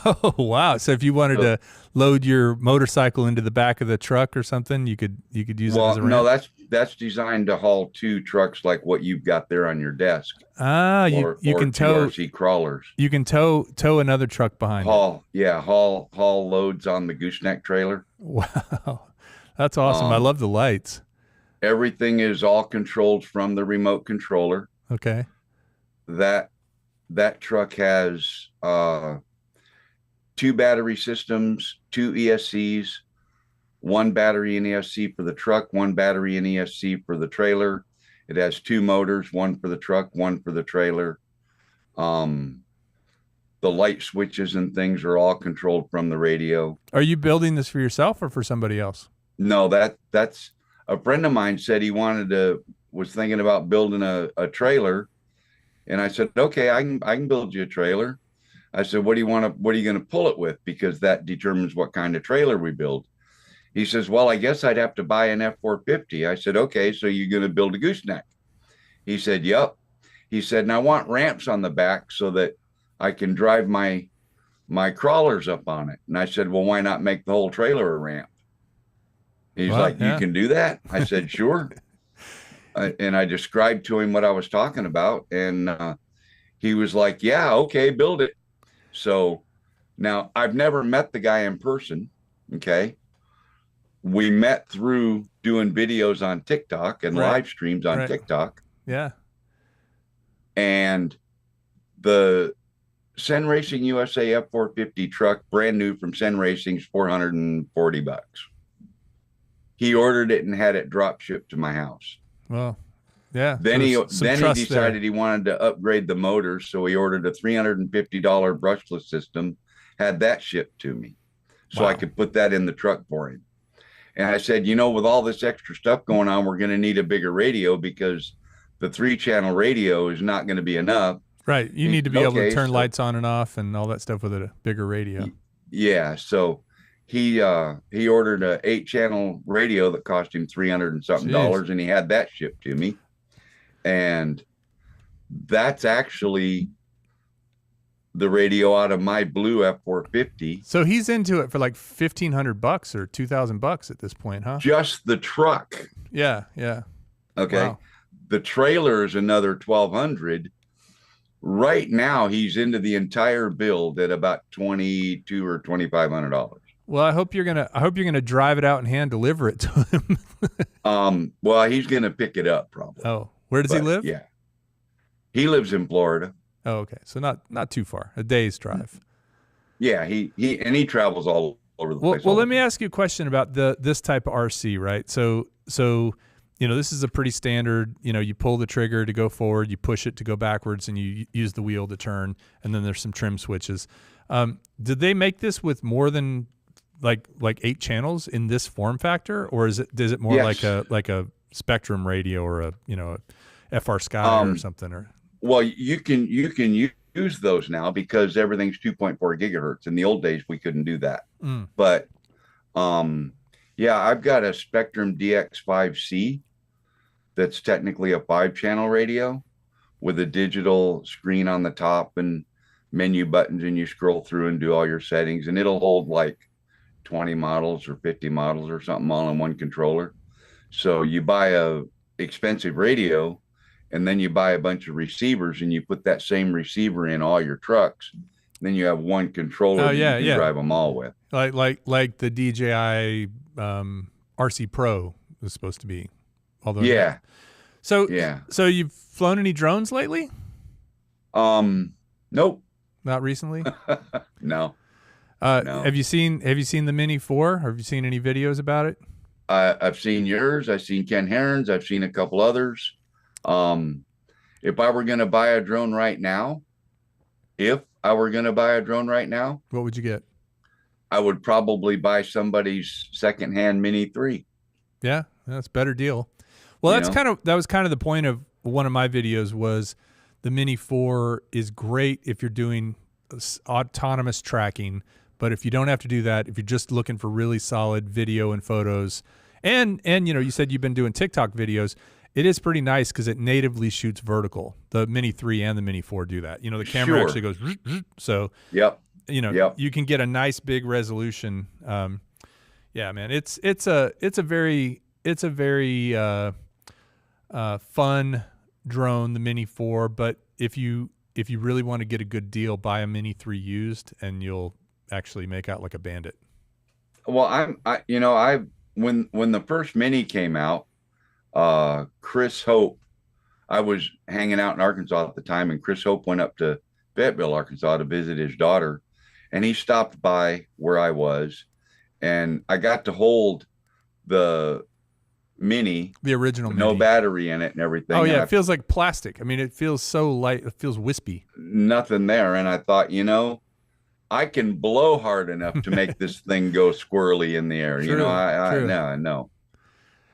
Speaker 2: Oh wow! So if you wanted to load your motorcycle into the back of the truck or something, you could use it as a ramp.
Speaker 3: No, that's designed to haul two trucks like what you've got there on your desk.
Speaker 2: You can tow
Speaker 3: RC crawlers.
Speaker 2: You can tow another truck behind.
Speaker 3: Haul loads on the gooseneck trailer.
Speaker 2: Wow, that's awesome! I love the lights.
Speaker 3: Everything is all controlled from the remote controller.
Speaker 2: Okay.
Speaker 3: That truck has two battery systems, two ESCs, one battery in ESC for the truck, one battery in ESC for the trailer. It has two motors, one for the truck, one for the trailer. The light switches and things are all controlled from the radio.
Speaker 2: Are you building this for yourself or for somebody else?
Speaker 3: No, that's a friend of mine said he was thinking about building a trailer. And I said, okay, I can build you a trailer. I said, what are you going to pull it with? Because that determines what kind of trailer we build. He says, well, I guess I'd have to buy an F450. I said, okay, so you're going to build a gooseneck? He said, yep. He said, and I want ramps on the back so that I can drive my crawlers up on it. And I said, well, why not make the whole trailer a ramp? He's like, you can do that? I said, sure. And I described to him what I was talking about. And he was like, yeah, okay, build it. So now I've never met the guy in person. Okay. We met through doing videos on TikTok and live streams on TikTok.
Speaker 2: Yeah.
Speaker 3: And the Sen Racing USA F450 truck, brand new from Sen Racing's $440. He ordered it and had it drop shipped to my house.
Speaker 2: Well, yeah.
Speaker 3: Then he decided he wanted to upgrade the motors, so he ordered a $350 brushless system, had that shipped to me, so I could put that in the truck for him. And I said, with all this extra stuff going on, we're going to need a bigger radio because the 3-channel radio is not going to be enough.
Speaker 2: Right. You need to be able to turn lights on and off and all that stuff with a bigger radio.
Speaker 3: Yeah. So he ordered a 8-channel radio that cost him $300 and something, and he had that shipped to me. And that's actually the radio out of my blue F450.
Speaker 2: So he's into it for like $1,500 or $2,000 at this point, huh?
Speaker 3: Just the truck.
Speaker 2: Yeah. Yeah.
Speaker 3: Okay. Wow. The trailer is another $1,200. Right now, he's into the entire build at about $2,200 or $2,500.
Speaker 2: Well, I hope you're gonna drive it out and hand deliver it to him.
Speaker 3: Well, he's gonna pick it up probably.
Speaker 2: Oh, where does he live?
Speaker 3: Yeah, he lives in Florida.
Speaker 2: Oh, okay, so not too far, a day's drive.
Speaker 3: Yeah, he travels all over the place.
Speaker 2: Well, let me ask you a question about this type of RC, right? So this is a pretty standard. You pull the trigger to go forward, you push it to go backwards, and you use the wheel to turn. And then there's some trim switches. Did they make this with more than like 8 channels in this form factor, or is it more like a Spectrum radio or a FR Sky or something? Or
Speaker 3: well, you can use those now because everything's 2.4 gigahertz. In the old days, we couldn't do that. But yeah, I've got a Spectrum DX5C that's technically a 5-channel radio with a digital screen on the top and menu buttons, and you scroll through and do all your settings, and it'll hold like 20 models or 50 models or something all in one controller. So you buy a expensive radio and then you buy a bunch of receivers and you put that same receiver in all your trucks. Then you have one controller you can drive them all with.
Speaker 2: Like the DJI RC Pro is supposed to be. Although So you've flown any drones lately?
Speaker 3: Nope.
Speaker 2: Not recently?
Speaker 3: No.
Speaker 2: No. Have you seen the Mini 4? Have you seen any videos about it?
Speaker 3: I've seen yours. I've seen Ken Heron's. I've seen a couple others. If I were going to buy a drone right now,
Speaker 2: what would you get?
Speaker 3: I would probably buy somebody's secondhand Mini 3.
Speaker 2: Yeah, that's a better deal. Well, that was kind of the point of one of my videos was the Mini 4 is great if you're doing autonomous tracking, but if you don't have to do that, if you're just looking for really solid video and photos, and you said you've been doing TikTok videos, it is pretty nice because it natively shoots vertical. The Mini 3 and the Mini 4 do that. The camera actually goes so.
Speaker 3: Yep.
Speaker 2: You can get a nice big resolution. Yeah, man, it's a very fun drone, the Mini 4. But if you really want to get a good deal, buy a Mini 3 used, and you'll actually make out like a bandit.
Speaker 3: Well, when the first Mini came out, Chris Hope, I was hanging out in Arkansas at the time, and Chris Hope went up to Fayetteville, Arkansas to visit his daughter, and he stopped by where I was, and I got to hold the Mini,
Speaker 2: the original Mini.
Speaker 3: No battery in it and everything.
Speaker 2: Oh yeah, it feels like plastic. I mean, it feels so light. It feels wispy.
Speaker 3: Nothing there. And I thought, I can blow hard enough to make this thing go squirrely in the air.
Speaker 2: True,
Speaker 3: You know, I
Speaker 2: true.
Speaker 3: no.
Speaker 2: No,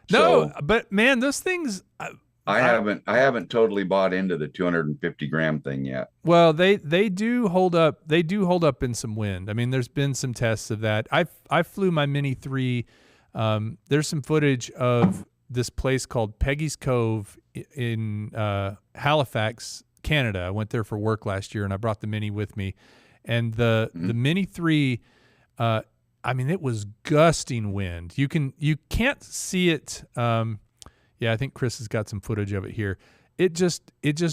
Speaker 3: So
Speaker 2: but man, those things.
Speaker 3: I haven't totally bought into the 250 gram thing yet.
Speaker 2: Well, they do hold up. They do hold up in some wind. I mean, there's been some tests of that. I flew my Mini 3. There's some footage of this place called Peggy's Cove in Halifax, Canada. I went there for work last year, and I brought the Mini with me. And the Mini 3, I mean, it was gusting wind. You can't see it. Yeah, I think Chris has got some footage of it here. It just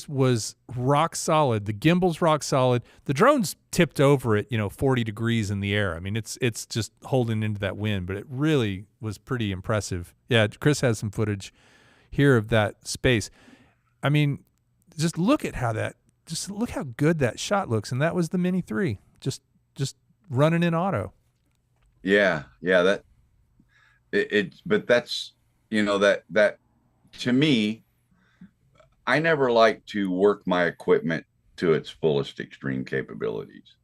Speaker 2: was rock solid. The gimbal's rock solid. The drone's tipped over at 40 degrees in the air. I mean, it's just holding into that wind, but it really was pretty impressive. Yeah, Chris has some footage here of that space. I mean, just look how good that shot looks, and that was the Mini 3, just running in auto.
Speaker 3: Yeah, that but that's that to me, I never like to work my equipment to its fullest extreme capabilities.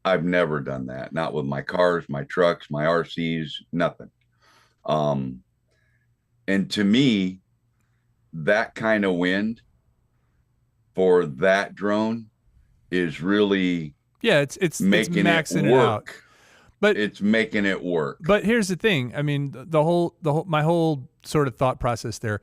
Speaker 3: I've never done that, not with my cars, my trucks, my RCs, nothing. And to me, that kind of wind for that drone is really
Speaker 2: it's
Speaker 3: making
Speaker 2: maxing
Speaker 3: it
Speaker 2: it
Speaker 3: work.
Speaker 2: out. But
Speaker 3: it's making it work.
Speaker 2: But here's the thing. I mean, my whole sort of thought process there.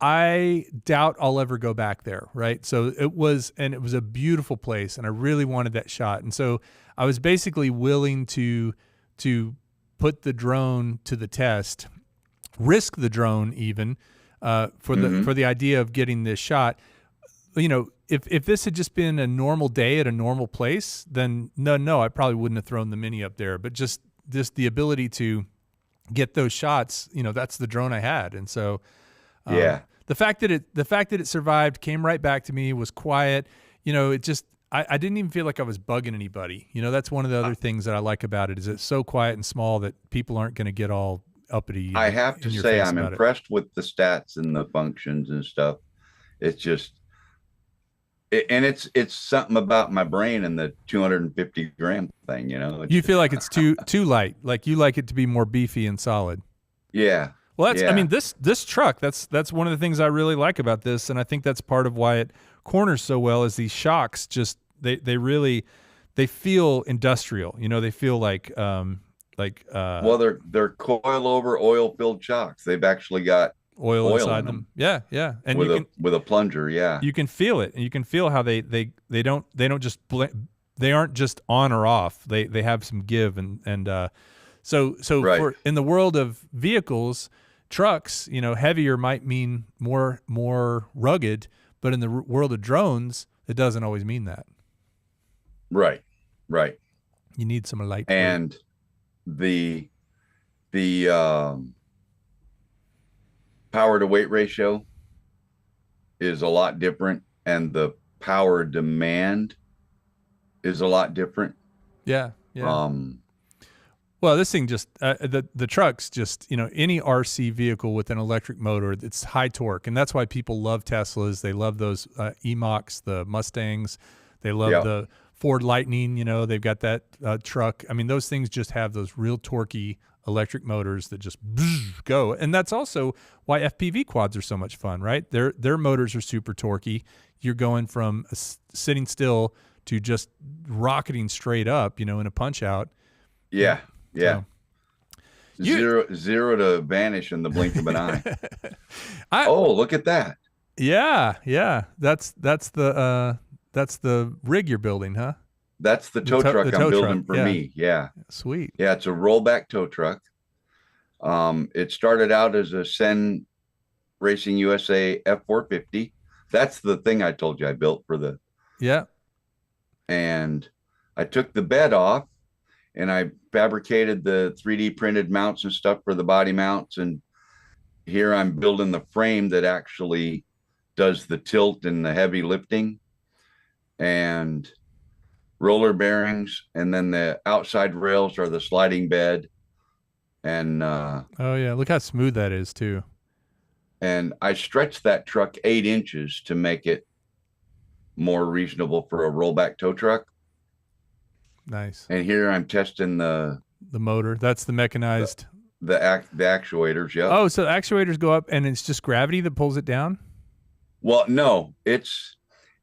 Speaker 2: I doubt I'll ever go back there, right? So it was a beautiful place, and I really wanted that shot. And so I was basically willing to put the drone to the test, risk the drone even for the idea of getting this shot. If this had just been a normal day at a normal place, then no, I probably wouldn't have thrown the Mini up there. But just the ability to get those shots, that's the drone I had, and so the fact that it survived, came right back to me, was quiet. It just I didn't even feel like I was bugging anybody. That's one of the other things that I like about it is it's so quiet and small that people aren't going to get all uppity.
Speaker 3: I have to say I'm impressed with the stats and the functions and stuff. It's just. And it's something about my brain and the 250 gram thing,
Speaker 2: You feel like it's too light, like you like it to be more beefy and solid.
Speaker 3: Yeah.
Speaker 2: Well, I mean, this truck, that's one of the things I really like about this, and I think that's part of why it corners so well. Is these shocks just they feel industrial. They feel like
Speaker 3: well, they're coil over oil filled shocks. They've actually got
Speaker 2: oil inside them. Yeah, and
Speaker 3: with a plunger. Yeah,
Speaker 2: you can feel it, and you can feel how they don't just they aren't just on or off. They have some give, and so right. In the world of vehicles, trucks, heavier might mean more rugged, but in the world of drones, it doesn't always mean that.
Speaker 3: Right.
Speaker 2: You need some light.
Speaker 3: And the power to weight ratio is a lot different, and the power demand is a lot different.
Speaker 2: Yeah. Well, this thing just the trucks just any RC vehicle with an electric motor, it's high torque, and that's why people love Teslas. They love those E-Mach, the Mustangs. They love the Ford Lightning. They've got that truck. I mean, those things just have those real torquey electric motors that just go, and that's also why FPV quads are so much fun, right? Their motors are super torquey. You're going from sitting still to just rocketing straight up, in a punch out.
Speaker 3: Yeah.
Speaker 2: So,
Speaker 3: zero to vanish in the blink of an eye. Oh, look at that.
Speaker 2: Yeah. That's the rig you're building, huh?
Speaker 3: That's the tow truck I'm building for me. Yeah.
Speaker 2: Sweet.
Speaker 3: Yeah, it's a rollback tow truck. It started out as a Sen Racing USA F450. That's the thing I told you I built for the.
Speaker 2: Yeah.
Speaker 3: And I took the bed off and I fabricated the 3D printed mounts and stuff for the body mounts. And here I'm building the frame that actually does the tilt and the heavy lifting and roller bearings. And then the outside rails are the sliding bed. And
Speaker 2: oh yeah, look how smooth that is too.
Speaker 3: And I stretched that truck 8 inches to make it more reasonable for a rollback tow truck.
Speaker 2: Nice.
Speaker 3: And here I'm testing the
Speaker 2: motor. That's the mechanized.
Speaker 3: The actuators. Yep.
Speaker 2: Oh, so actuators go up, and it's just gravity that pulls it down?
Speaker 3: Well, no, it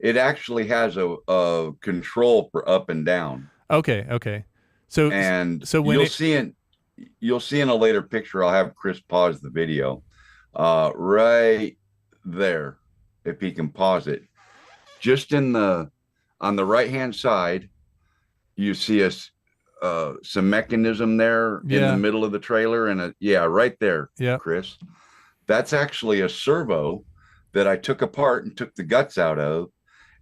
Speaker 3: actually has a control for up and down.
Speaker 2: Okay. So when
Speaker 3: you'll see in a later picture, I'll have Chris pause the video, right there, if he can pause it. Just on the right hand side, you see some mechanism there in the middle of the trailer, and right there, Chris. That's actually a servo that I took apart and took the guts out of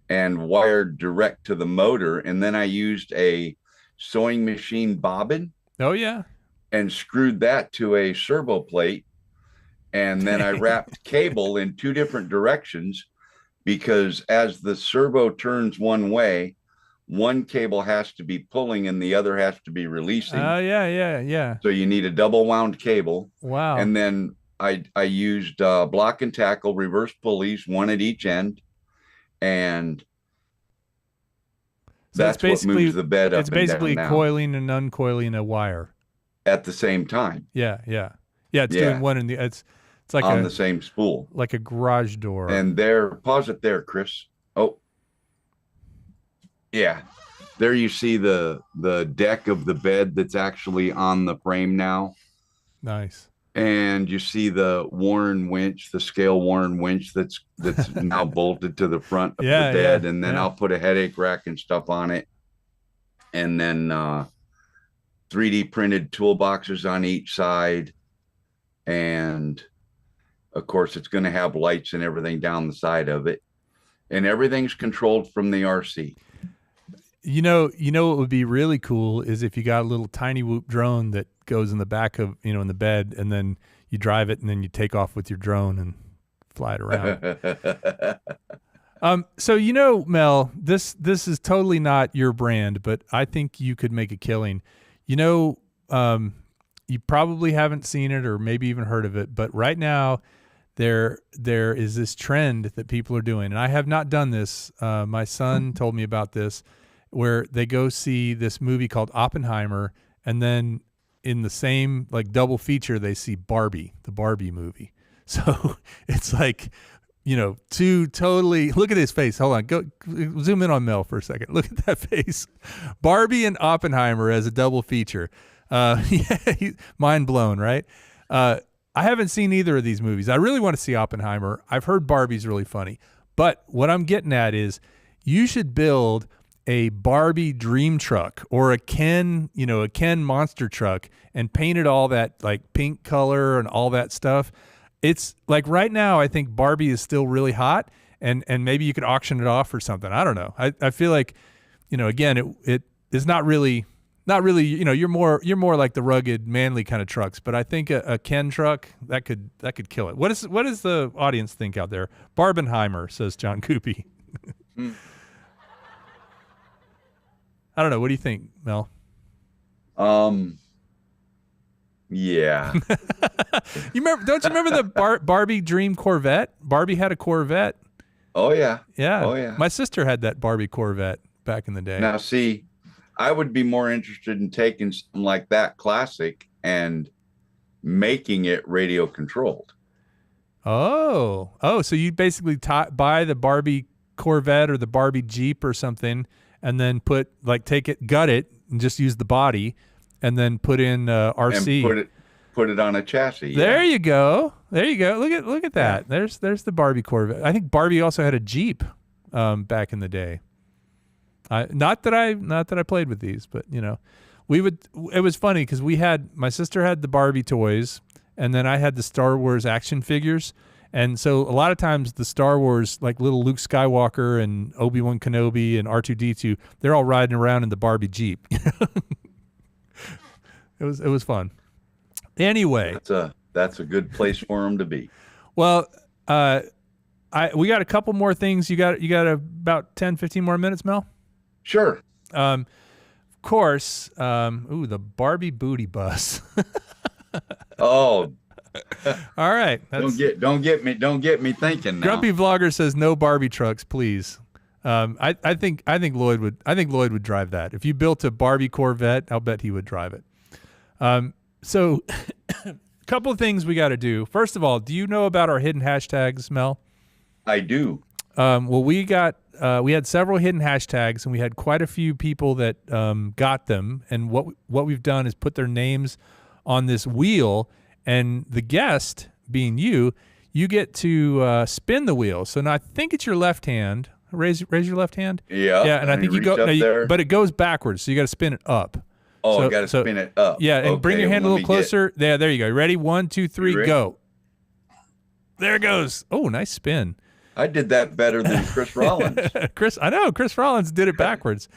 Speaker 3: and wired direct to the motor, and then I used a sewing machine bobbin.
Speaker 2: Oh yeah.
Speaker 3: And screwed that to a servo plate, and then I wrapped cable in 2 different directions, because as the servo turns one way, one cable has to be pulling and the other has to be releasing.
Speaker 2: Oh yeah.
Speaker 3: So you need a double wound cable.
Speaker 2: Wow.
Speaker 3: And then I used block and tackle reverse pulleys, one at each end, and that's what moves the bed up and down. It's basically
Speaker 2: coiling and uncoiling a wire
Speaker 3: at the same time.
Speaker 2: Yeah. It's doing one in the. It's like
Speaker 3: on the same spool,
Speaker 2: like a garage door.
Speaker 3: And pause it there, Chris. Oh, yeah. There you see the deck of the bed that's actually on the frame now.
Speaker 2: Nice.
Speaker 3: And you see the Warren winch, the scale Warren winch that's now bolted to the front of the bed. And then I'll put a headache rack and stuff on it. And then 3D printed toolboxes on each side. And of course, it's going to have lights and everything down the side of it. And everything's controlled from the RC.
Speaker 2: You know what would be really cool is if you got a little tiny whoop drone that goes in the back of, in the bed, and then you drive it and then you take off with your drone and fly it around. So, Mel, this is totally not your brand, but I think you could make a killing. You probably haven't seen it or maybe even heard of it, but right now there is this trend that people are doing. And I have not done this. My son told me about this, where they go see this movie called Oppenheimer, and then in the same like double feature, they see Barbie, the Barbie movie. So it's like, two totally, look at his face. Hold on. Go zoom in on Mel for a second. Look at that face. Barbie and Oppenheimer as a double feature. Mind blown, right? I haven't seen either of these movies. I really want to see Oppenheimer. I've heard Barbie's really funny. But what I'm getting at is you should build a Barbie dream truck or a Ken monster truck and paint it all that like pink color and all that stuff. It's like right now, I think Barbie is still really hot, and maybe you could auction it off or something. I don't know. I feel like, again, it is not really, you're more like the rugged, manly kind of trucks, but I think a Ken truck that could kill it. What does the audience think out there? Barbenheimer, says John Coopy. I don't know. What do you think, Mel?
Speaker 3: Yeah.
Speaker 2: Don't you remember the Barbie Dream Corvette? Barbie had a Corvette.
Speaker 3: Oh yeah.
Speaker 2: Yeah.
Speaker 3: Oh yeah.
Speaker 2: My sister had that Barbie Corvette back in the day.
Speaker 3: Now see, I would be more interested in taking something like that classic and making it radio controlled.
Speaker 2: Oh, so you basically buy the Barbie Corvette or the Barbie Jeep or something, and then gut it and just use the body, and then put in RC.
Speaker 3: And put it on a chassis.
Speaker 2: There you go. Look at that. Yeah. There's the Barbie Corvette. I think Barbie also had a Jeep back in the day. Not that I played with these, but it was funny because my sister had the Barbie toys, and then I had the Star Wars action figures. And so a lot of times the Star Wars, like little Luke Skywalker and Obi-Wan Kenobi and R2-D2, they're all riding around in the Barbie Jeep. It was fun. Anyway,
Speaker 3: that's a good place for them to be.
Speaker 2: Well, we got a couple more things. You got about 10, 15 more minutes, Mel?
Speaker 3: Sure.
Speaker 2: Of course. The Barbie booty bus.
Speaker 3: Oh.
Speaker 2: All right.
Speaker 3: Don't get me thinking now.
Speaker 2: Grumpy Vlogger says no Barbie trucks, please. I think Lloyd would drive that. If you built a Barbie Corvette, I'll bet he would drive it. So a couple of things we got to do. First of all, do you know about our hidden hashtags, Mel?
Speaker 3: I do.
Speaker 2: Well, we had several hidden hashtags, and we had quite a few people that got them. And what we've done is put their names on this wheel, and the guest, being you get to spin the wheel. So now I think it's your left hand. Raise your left hand.
Speaker 3: Yeah.
Speaker 2: And I think you go, but it goes backwards, so you got to spin it up.
Speaker 3: Oh, I got to spin it up.
Speaker 2: Yeah, and bring your hand a little closer. There you go. Ready? 1, 2, 3, go. There it goes. Oh, nice spin.
Speaker 3: I did that better than Chris Rollins.
Speaker 2: I know. Chris Rollins did it backwards.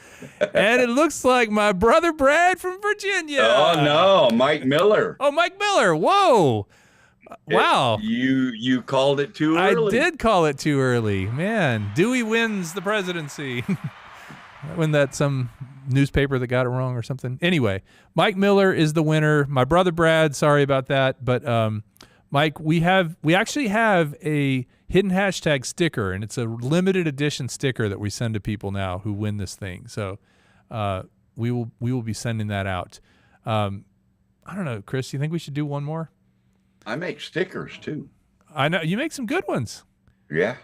Speaker 2: And it looks like my brother Brad from Virginia.
Speaker 3: Oh, no. Mike Miller.
Speaker 2: Oh, Mike Miller. Whoa. Wow.
Speaker 3: You called it too early.
Speaker 2: I did call it too early. Man, Dewey wins the presidency. When that some newspaper that got it wrong or something. Anyway, Mike Miller is the winner. My brother Brad, sorry about that. But Mike, we actually have a hidden hashtag sticker, and it's a limited edition sticker that we send to people now who win this thing. So we will be sending that out. I don't know, Chris, do you think we should do one more?
Speaker 3: I make stickers too.
Speaker 2: I know you make some good ones.
Speaker 3: Yeah.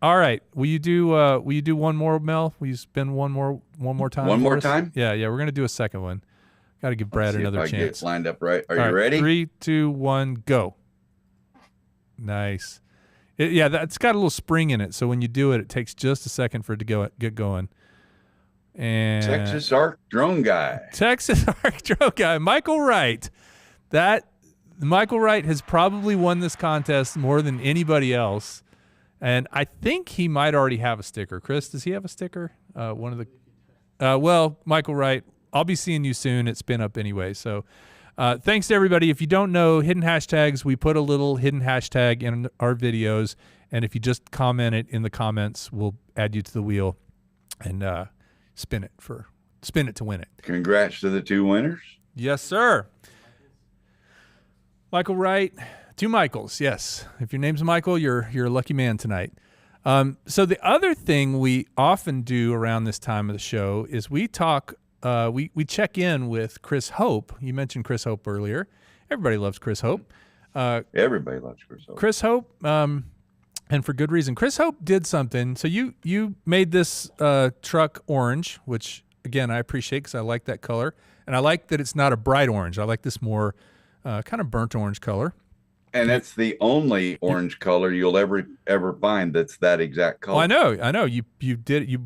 Speaker 2: All right. Will you do one more, Mel? Will you spin one more time?
Speaker 3: One more time?
Speaker 2: Yeah. We're gonna do a second one. Got to give Brad another chance.
Speaker 3: Get lined up right. Are
Speaker 2: All
Speaker 3: you ready?
Speaker 2: 3, 2, 1, go. Nice. That's got a little spring in it, so when you do it, it takes just a second for it to get going. And
Speaker 3: Texas Arc Drone Guy.
Speaker 2: Texas Arc Drone Guy, Michael Wright. Michael Wright has probably won this contest more than anybody else. And I think he might already have a sticker. Chris, does he have a sticker? Well, Michael Wright, I'll be seeing you soon at Spin Up anyway. So thanks to everybody. If you don't know hidden hashtags, we put a little hidden hashtag in our videos. And if you just comment it in the comments, we'll add you to the wheel and spin it to win it.
Speaker 3: Congrats to the 2 winners.
Speaker 2: Yes, sir. Michael Wright. 2 Michaels, yes. If your name's Michael, you're a lucky man tonight. So the other thing we often do around this time of the show is we talk. We check in with Chris Hope. You mentioned Chris Hope earlier. Everybody loves Chris Hope.
Speaker 3: Everybody loves Chris Hope.
Speaker 2: Chris Hope, and for good reason. Chris Hope did something. So you made this truck orange, which again I appreciate because I like that color, and I like that it's not a bright orange. I like this more kind of burnt orange color.
Speaker 3: And that's the only orange color you'll ever find that's that exact color.
Speaker 2: Well, I know. You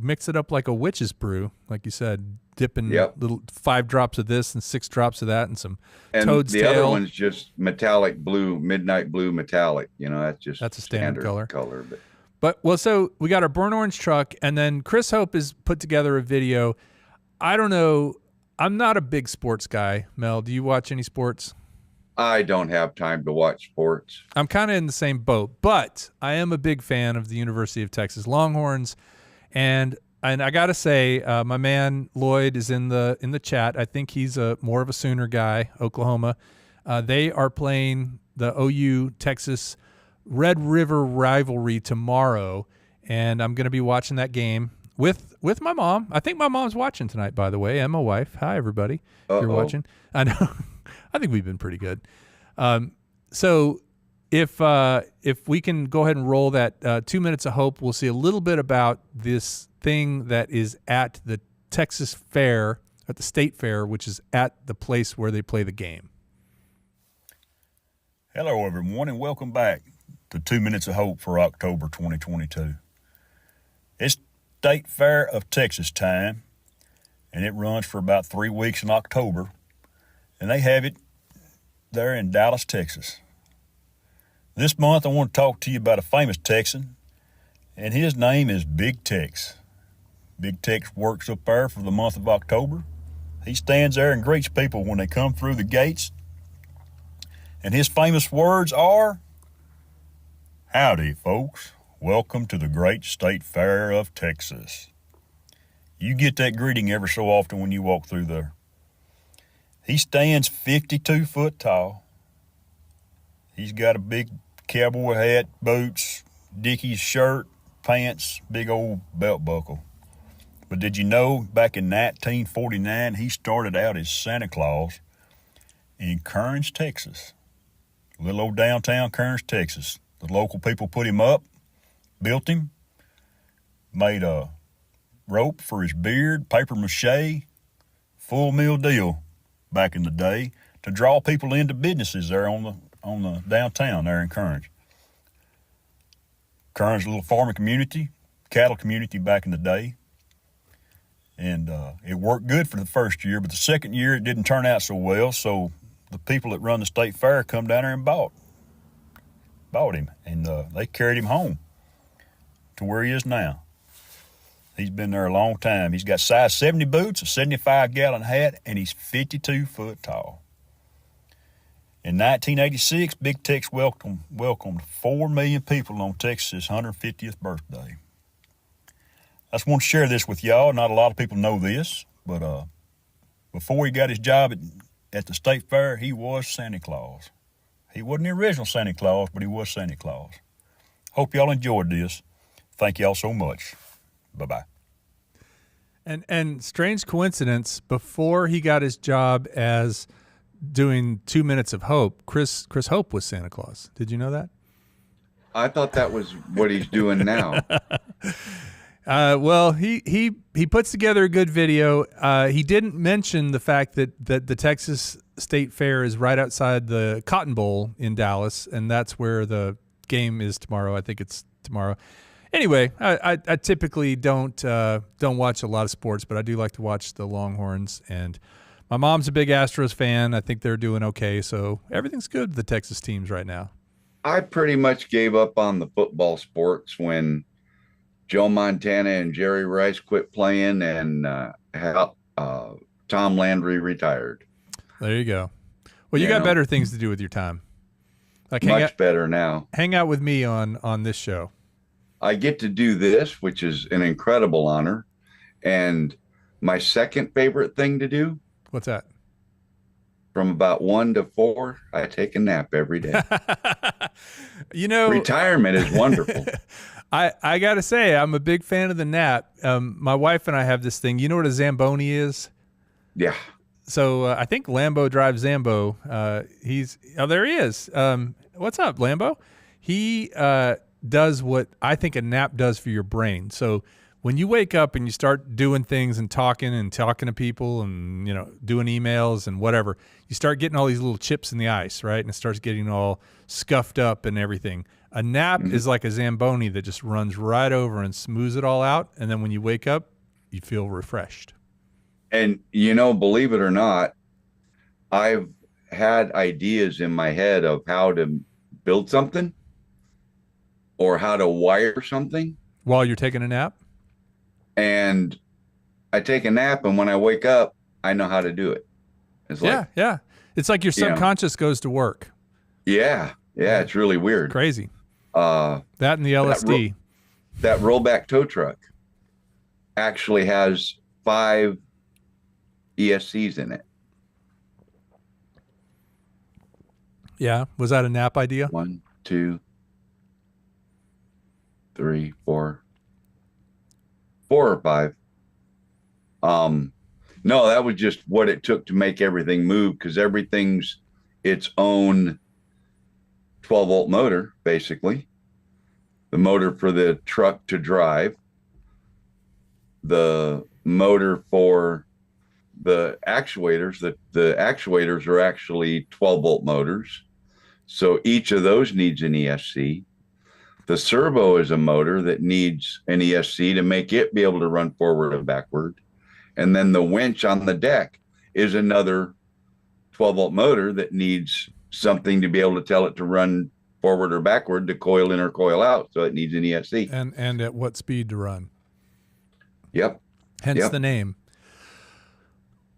Speaker 2: mix it up like a witch's brew, like you said, dipping little 5 drops of this and 6 drops of that and some toad's tail.
Speaker 3: The other one's just metallic blue, midnight blue metallic. That's
Speaker 2: a standard color.
Speaker 3: But
Speaker 2: so we got our burnt orange truck, and then Chris Hope has put together a video. I don't know. I'm not a big sports guy. Mel, do you watch any sports?
Speaker 3: I don't have time to watch sports.
Speaker 2: I'm kind of in the same boat, but I am a big fan of the University of Texas Longhorns, and I got to say, my man Lloyd is in the chat. I think he's more of a Sooner guy, Oklahoma. They are playing the OU Texas Red River rivalry tomorrow, and I'm going to be watching that game with my mom. I think my mom's watching tonight, by the way, and my wife. Hi, everybody. If you're watching. I know. I think we've been pretty good. So if we can go ahead and roll that 2 minutes of hope, we'll see a little bit about this thing that is at the Texas Fair, at the State Fair, which is at the place where they play the game.
Speaker 4: Hello, everyone, and welcome back to 2 Minutes of Hope for October 2022. It's State Fair of Texas time, and it runs for about 3 weeks in October. And they have it there in Dallas, Texas. This month, I want to talk to you about a famous Texan, and his name is Big Tex. Big Tex works up there for the month of October. He stands there and greets people when they come through the gates. And his famous words are, "Howdy, folks. Welcome to the great State Fair of Texas." You get that greeting every so often when you walk through there. He stands 52 foot tall. He's got a big cowboy hat, boots, Dickies shirt, pants, big old belt buckle. But did you know back in 1949, he started out as Santa Claus in Kearns, Texas. Little old downtown Kearns, Texas. The local people put him up, built him, made a rope for his beard, paper mache, full meal deal back in the day to draw people into businesses there on the downtown there in Kearns. Kearns, a little farming community, cattle community back in the day. And it worked good for the first year, but the second year it didn't turn out so well, so the people that run the state fair come down there and bought him, and they carried him home to where he is now. He's been there a long time. He's got size 70 boots, a 75-gallon hat, and he's 52 foot tall. In 1986, Big Tex welcomed 4 million people on Texas' 150th birthday. I just want to share this with y'all. Not a lot of people know this, but before he got his job at the state fair, he was Santa Claus. He wasn't the original Santa Claus, but he was Santa Claus. Hope y'all enjoyed this. Thank y'all so much. Bye-bye.
Speaker 2: And strange coincidence, before he got his job as doing 2 Minutes of Hope, Chris Hope was Santa Claus. Did you know that?
Speaker 3: I thought that was what he's doing now.
Speaker 2: Well, he puts together a good video. He didn't mention the fact that the Texas State Fair is right outside the Cotton Bowl in Dallas, and that's where the game is tomorrow. I think it's tomorrow. Anyway, I typically don't watch a lot of sports, but I do like to watch the Longhorns, and my mom's a big Astros fan. I think they're doing okay, so everything's good with the Texas teams right now.
Speaker 3: I pretty much gave up on the football sports when Joe Montana and Jerry Rice quit playing, and Tom Landry retired.
Speaker 2: There you go. Well, you got better things to do with your time. Like
Speaker 3: better now.
Speaker 2: Hang out with me on this show.
Speaker 3: I get to do this, which is an incredible honor. And my second favorite thing to do.
Speaker 2: What's that?
Speaker 3: From about 1 to 4, I take a nap every day. Retirement is wonderful.
Speaker 2: I got to say, I'm a big fan of the nap. My wife and I have this thing. You know what a Zamboni is?
Speaker 3: Yeah.
Speaker 2: So I think Lambo drives Zambo. There he is. What's up, Lambo? He does what I think a nap does for your brain. So when you wake up and you start doing things and talking to people and, doing emails and whatever, you start getting all these little chips in the ice, right? And it starts getting all scuffed up and everything. A nap is like a Zamboni that just runs right over and smooths it all out. And then when you wake up, you feel refreshed.
Speaker 3: And, believe it or not, I've had ideas in my head of how to build something or how to wire something.
Speaker 2: While you're taking a nap?
Speaker 3: And I take a nap, and when I wake up, I know how to do it. It's
Speaker 2: yeah. It's like your subconscious goes to work.
Speaker 3: Yeah, it's really weird.
Speaker 2: Crazy. That and the LSD.
Speaker 3: That rollback tow truck actually has 5 ESCs in it.
Speaker 2: Yeah. Was that a nap idea?
Speaker 3: 1, 2, 3, 4. 4 or 5. No, that was just what it took to make everything move, because everything's its own 12-volt motor, basically. The motor for the truck to drive, the motor for the actuators. The actuators are actually 12-volt motors, so each of those needs an ESC. The servo is a motor that needs an ESC to make it be able to run forward and backward. And then the winch on the deck is another 12-volt motor that needs something to be able to tell it to run forward or backward, to coil in or coil out. So it needs an ESC.
Speaker 2: And at what speed to run.
Speaker 3: Yep.
Speaker 2: Hence the name.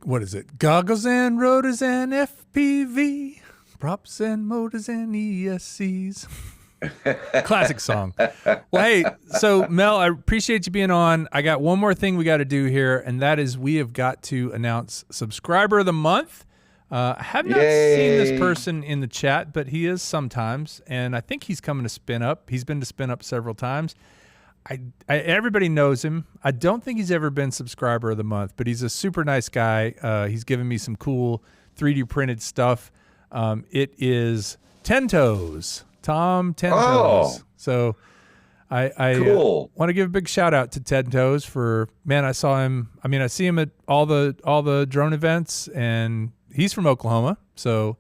Speaker 2: What is it? Goggles and rotors and FPV, props and motors and ESCs. Classic song. Well, hey, so Mel, I appreciate you being on. I got one more thing we got to do here, and that is we have got to announce Subscriber of the Month. I have not seen this person in the chat, but he is sometimes, and I think he's coming to Spin Up. He's been to Spin Up several times. everybody knows him. I don't think he's ever been subscriber of the month, but he's a super nice guy. He's given me some cool 3D printed stuff. It is Ten Toes, Tom Ten Toes.
Speaker 3: Oh.
Speaker 2: So I
Speaker 3: Cool.
Speaker 2: want to give a big shout out to Ten Toes for, man, I saw him. I mean, I see him at all the drone events, and he's from Oklahoma. So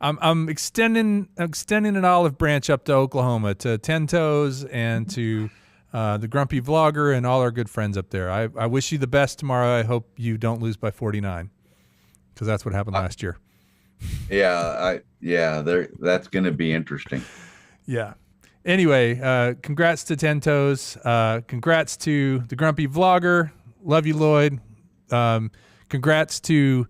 Speaker 2: I'm extending an olive branch up to Oklahoma, to Ten Toes and to the Grumpy Vlogger and all our good friends up there. I wish you the best tomorrow. I hope you don't lose by 49, because that's what happened last year.
Speaker 3: Yeah, that's going to be interesting.
Speaker 2: Yeah. Anyway, congrats to Ten Toes. Congrats to the Grumpy Vlogger. Love you, Lloyd. Congrats to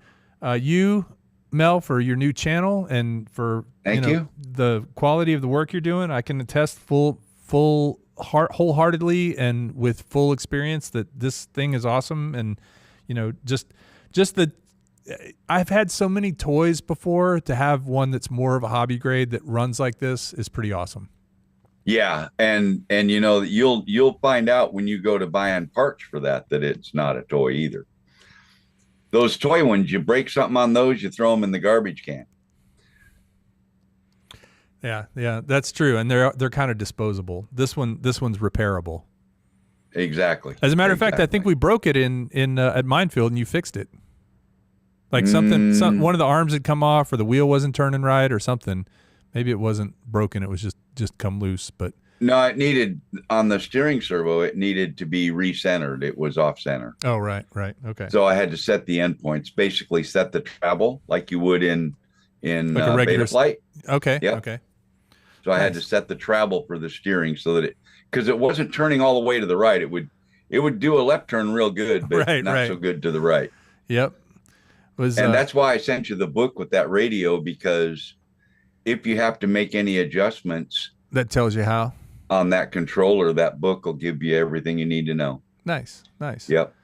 Speaker 2: you, Mel, for your new channel and for
Speaker 3: Thank you.
Speaker 2: the quality of the work you're doing. I can attest wholeheartedly and with full experience that this thing is awesome. And just the I've had so many toys before. To have one that's more of a hobby grade that runs like this is pretty awesome.
Speaker 3: Yeah, and you'll find out when you go to buying parts for that it's not a toy either. Those toy ones, you break something on those, you throw them in the garbage can.
Speaker 2: Yeah, that's true, and they're kind of disposable. This one's repairable.
Speaker 3: Exactly.
Speaker 2: As a matter of fact, I think we broke it in at Minefield, and you fixed it. Like one of the arms had come off, or the wheel wasn't turning right, or something. Maybe it wasn't broken; it was just come loose. But
Speaker 3: no, it needed, on the steering servo, it needed to be recentered. It was off center.
Speaker 2: Oh, right, okay.
Speaker 3: So I had to set the endpoints, basically set the travel like you would in
Speaker 2: like a regular
Speaker 3: beta flight.
Speaker 2: Okay,
Speaker 3: Yep.
Speaker 2: Okay.
Speaker 3: So I had to set the travel for the steering so that because it wasn't turning all the way to the right. It would do a left turn real good, but not so good to the right.
Speaker 2: Yep.
Speaker 3: And that's why I sent you the book with that radio, because if you have to make any adjustments,
Speaker 2: that tells you how
Speaker 3: on that controller, that book will give you everything you need to know.
Speaker 2: Nice.
Speaker 3: Yep.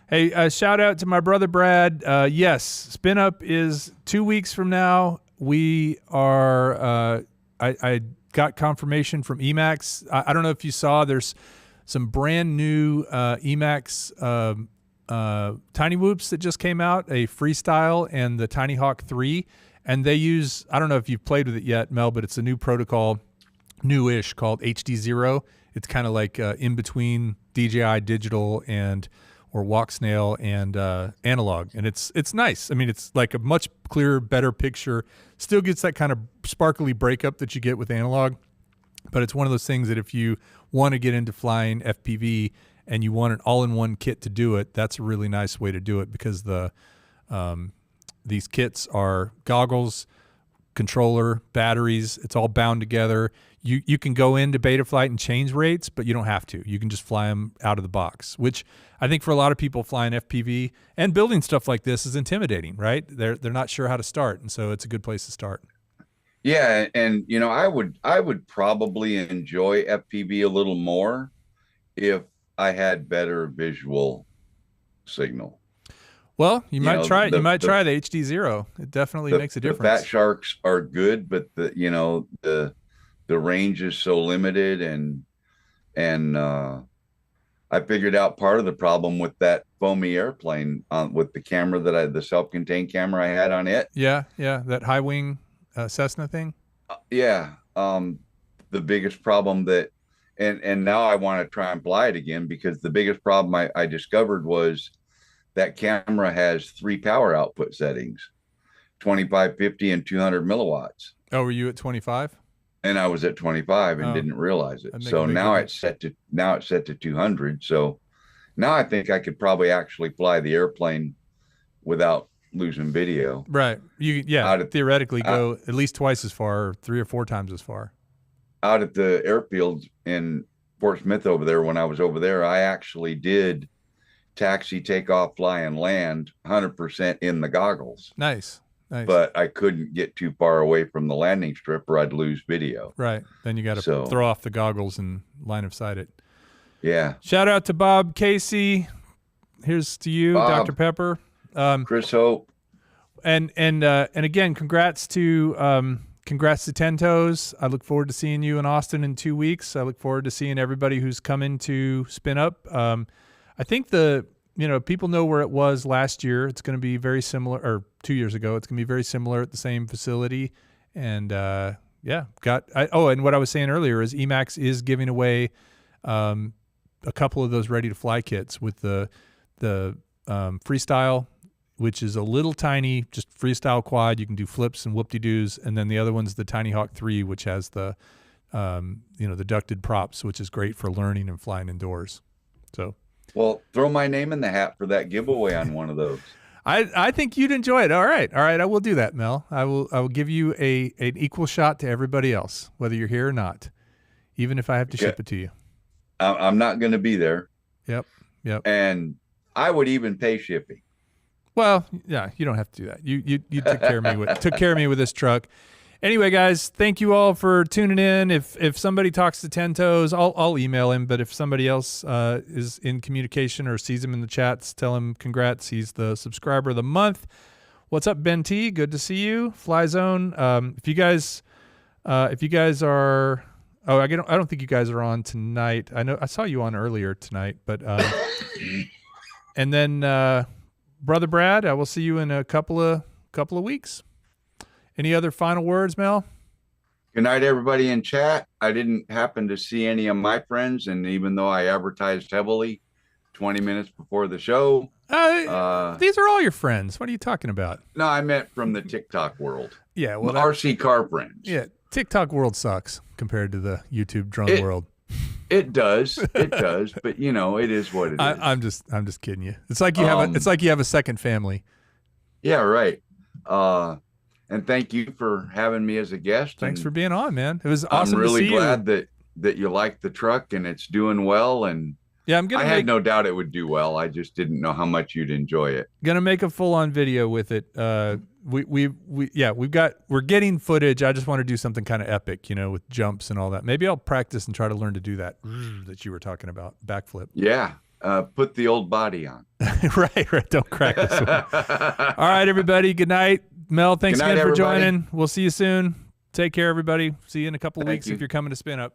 Speaker 2: Hey, shout out to my brother Brad. Yes, Spin Up is 2 weeks from now. We are. I got confirmation from Emacs. I don't know if you saw. There's some brand new Emacs Tiny Whoops that just came out, a Freestyle and the Tiny Hawk 3. And they use, I don't know if you've played with it yet, Mel, but it's a new protocol, newish, called HD0. It's kind of like in between DJI Digital or Walksnail and analog. And it's nice. I mean, it's like a much clearer, better picture. Still gets that kind of sparkly breakup that you get with analog. But it's one of those things that if you want to get into flying FPV and you want an all-in-one kit to do it, that's a really nice way to do it, because these kits are goggles, controller, batteries. It's all bound together. You can go into Betaflight and change rates, but you don't have to. You can just fly them out of the box, which I think for a lot of people flying FPV and building stuff like this is intimidating, right? They're not sure how to start, and so it's a good place to start.
Speaker 3: Yeah, and I would probably enjoy FPV a little more if I had better visual signal.
Speaker 2: Well, you might try the HD0. It definitely makes a difference.
Speaker 3: The Fat Sharks are good, but the range is so limited, and I figured out part of the problem with that foamy airplane with the camera the self-contained camera I had on it.
Speaker 2: Yeah, that high wing Cessna thing.
Speaker 3: The biggest problem and now I want to try and fly it again, because the biggest problem I discovered was that camera has 3 power output settings, 25, 50, and 200 milliwatts.
Speaker 2: Oh, were you at 25?
Speaker 3: And I was at 25 and didn't realize it. So now it's set to 200. So now I think I could probably actually fly the airplane without losing video.
Speaker 2: Right. Theoretically go at least twice as far, or 3 or 4 times as far.
Speaker 3: Out at the airfield in Fort Smith over there, when I was over there, I actually did taxi, takeoff, fly, and land 100% in the goggles.
Speaker 2: Nice.
Speaker 3: But I couldn't get too far away from the landing strip or I'd lose video.
Speaker 2: Right. Then you got to throw off the goggles and line of sight it.
Speaker 3: Yeah.
Speaker 2: Shout out to Bob Casey. Here's to you,
Speaker 3: Bob,
Speaker 2: Dr. Pepper.
Speaker 3: Chris Hope.
Speaker 2: And again, congrats to congrats to 10 Toes. I look forward to seeing you in Austin in 2 weeks. I look forward to seeing everybody who's coming to Spin Up. I think people know where it was last year. It's going to be very similar, or 2 years ago. It's going to be very similar at the same facility. And and what I was saying earlier is Emax is giving away a couple of those ready to fly kits with the freestyle, which is a little tiny, just freestyle quad. You can do flips and whoop-de-doos. And then the other one's the Tiny Hawk 3, which has the ducted props, which is great for learning and flying indoors. So,
Speaker 3: well, throw my name in the hat for that giveaway on one of those.
Speaker 2: I think you'd enjoy it. All right. I will do that, Mel. I will give you an equal shot to everybody else, whether you're here or not, even if I have to ship it to you.
Speaker 3: I'm not going to be there.
Speaker 2: Yep.
Speaker 3: And I would even pay shipping.
Speaker 2: Well, yeah, you don't have to do that. You took care of me with this truck. Anyway, guys, thank you all for tuning in. If somebody talks to 10 Toes, I'll email him. But if somebody else is in communication or sees him in the chats, tell him congrats. He's the subscriber of the month. What's up, Ben T? Good to see you. Fly Zone. If you guys are, I don't think you guys are on tonight. I know I saw you on earlier tonight, but and then Brother Brad, I will see you in a couple of weeks. Any other final words, Mel?
Speaker 3: Good night, everybody in chat. I didn't happen to see any of my friends, and even though I advertised heavily 20 minutes before the show.
Speaker 2: These are all your friends. What are you talking about?
Speaker 3: No, I meant from the TikTok world.
Speaker 2: Yeah, well,
Speaker 3: RC car friends.
Speaker 2: Yeah, TikTok world sucks compared to the YouTube drone world.
Speaker 3: It does, but it is what it is.
Speaker 2: I'm just kidding you. It's like you have a second family.
Speaker 3: Yeah, right. And thank you for having me as a guest.
Speaker 2: Thanks for being on, man. It was awesome.
Speaker 3: I'm really
Speaker 2: to see
Speaker 3: glad
Speaker 2: you.
Speaker 3: that you like the truck and it's doing well. And
Speaker 2: yeah,
Speaker 3: I had no doubt it would do well. I just didn't know how much you'd enjoy it.
Speaker 2: Gonna make a full-on video with it. We're getting footage. I just want to do something kind of epic, with jumps and all that. Maybe I'll practice and try to learn to do that you were talking about, backflip.
Speaker 3: Yeah. Put the old body on.
Speaker 2: right. Don't crack this one. All right, everybody. Good night. Mel, thanks again for joining. We'll see you soon. Take care, everybody. See you in a couple of weeks if you're coming to Spin Up.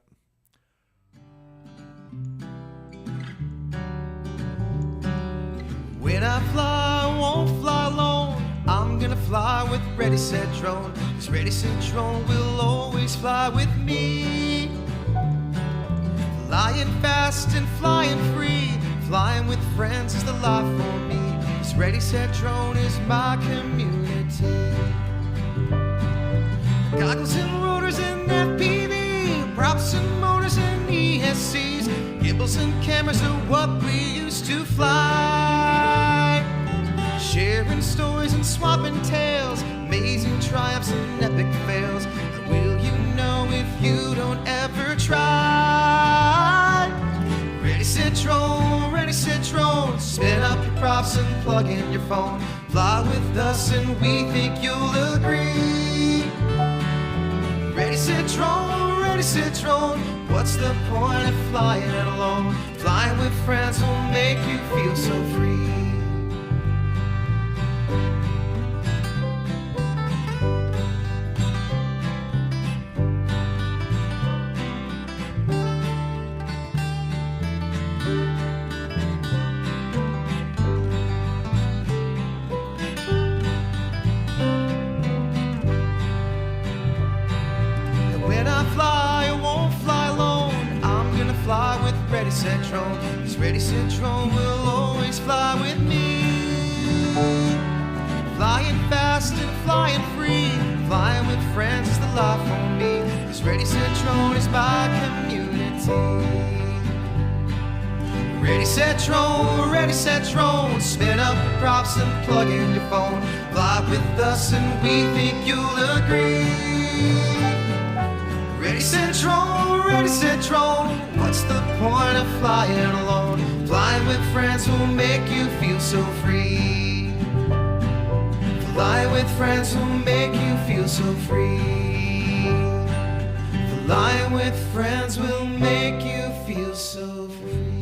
Speaker 5: When I fly, I won't fly alone. I'm gonna fly with Ready, Set, Drone. 'Cause Ready, Set, Drone will always fly with me. Flying fast and flying free. Flying with friends is the life for me. 'Cause Ready, Set, Drone is my community. Goggles and rotors and FPV, props and motors and ESCs, gimbals and cameras are what we used to fly. Sharing stories and swapping tales, amazing triumphs and epic fails. But will you know if you don't ever try? Ready, set, drone, ready, set, drone. Spin up your props and plug in your phone. Fly with us and we think you'll agree. Ready, set, drone, ready, set, drone. What's the point of flying alone? Flying with friends will make you feel so free. Ready, set, drone. 'Cause Ready, set, drone will always fly with me. Flying fast and flying free. Flying with friends is the life for me. 'Cause Ready, set, drone is my community. Ready, set, drone. Spin up your props and plug in your phone. Fly with us and we think you'll agree. Ready, set, drone. What's the point of flying alone? Flying with friends will make you feel so free. Flying with friends will make you feel so free. Flying with friends will make you feel so free.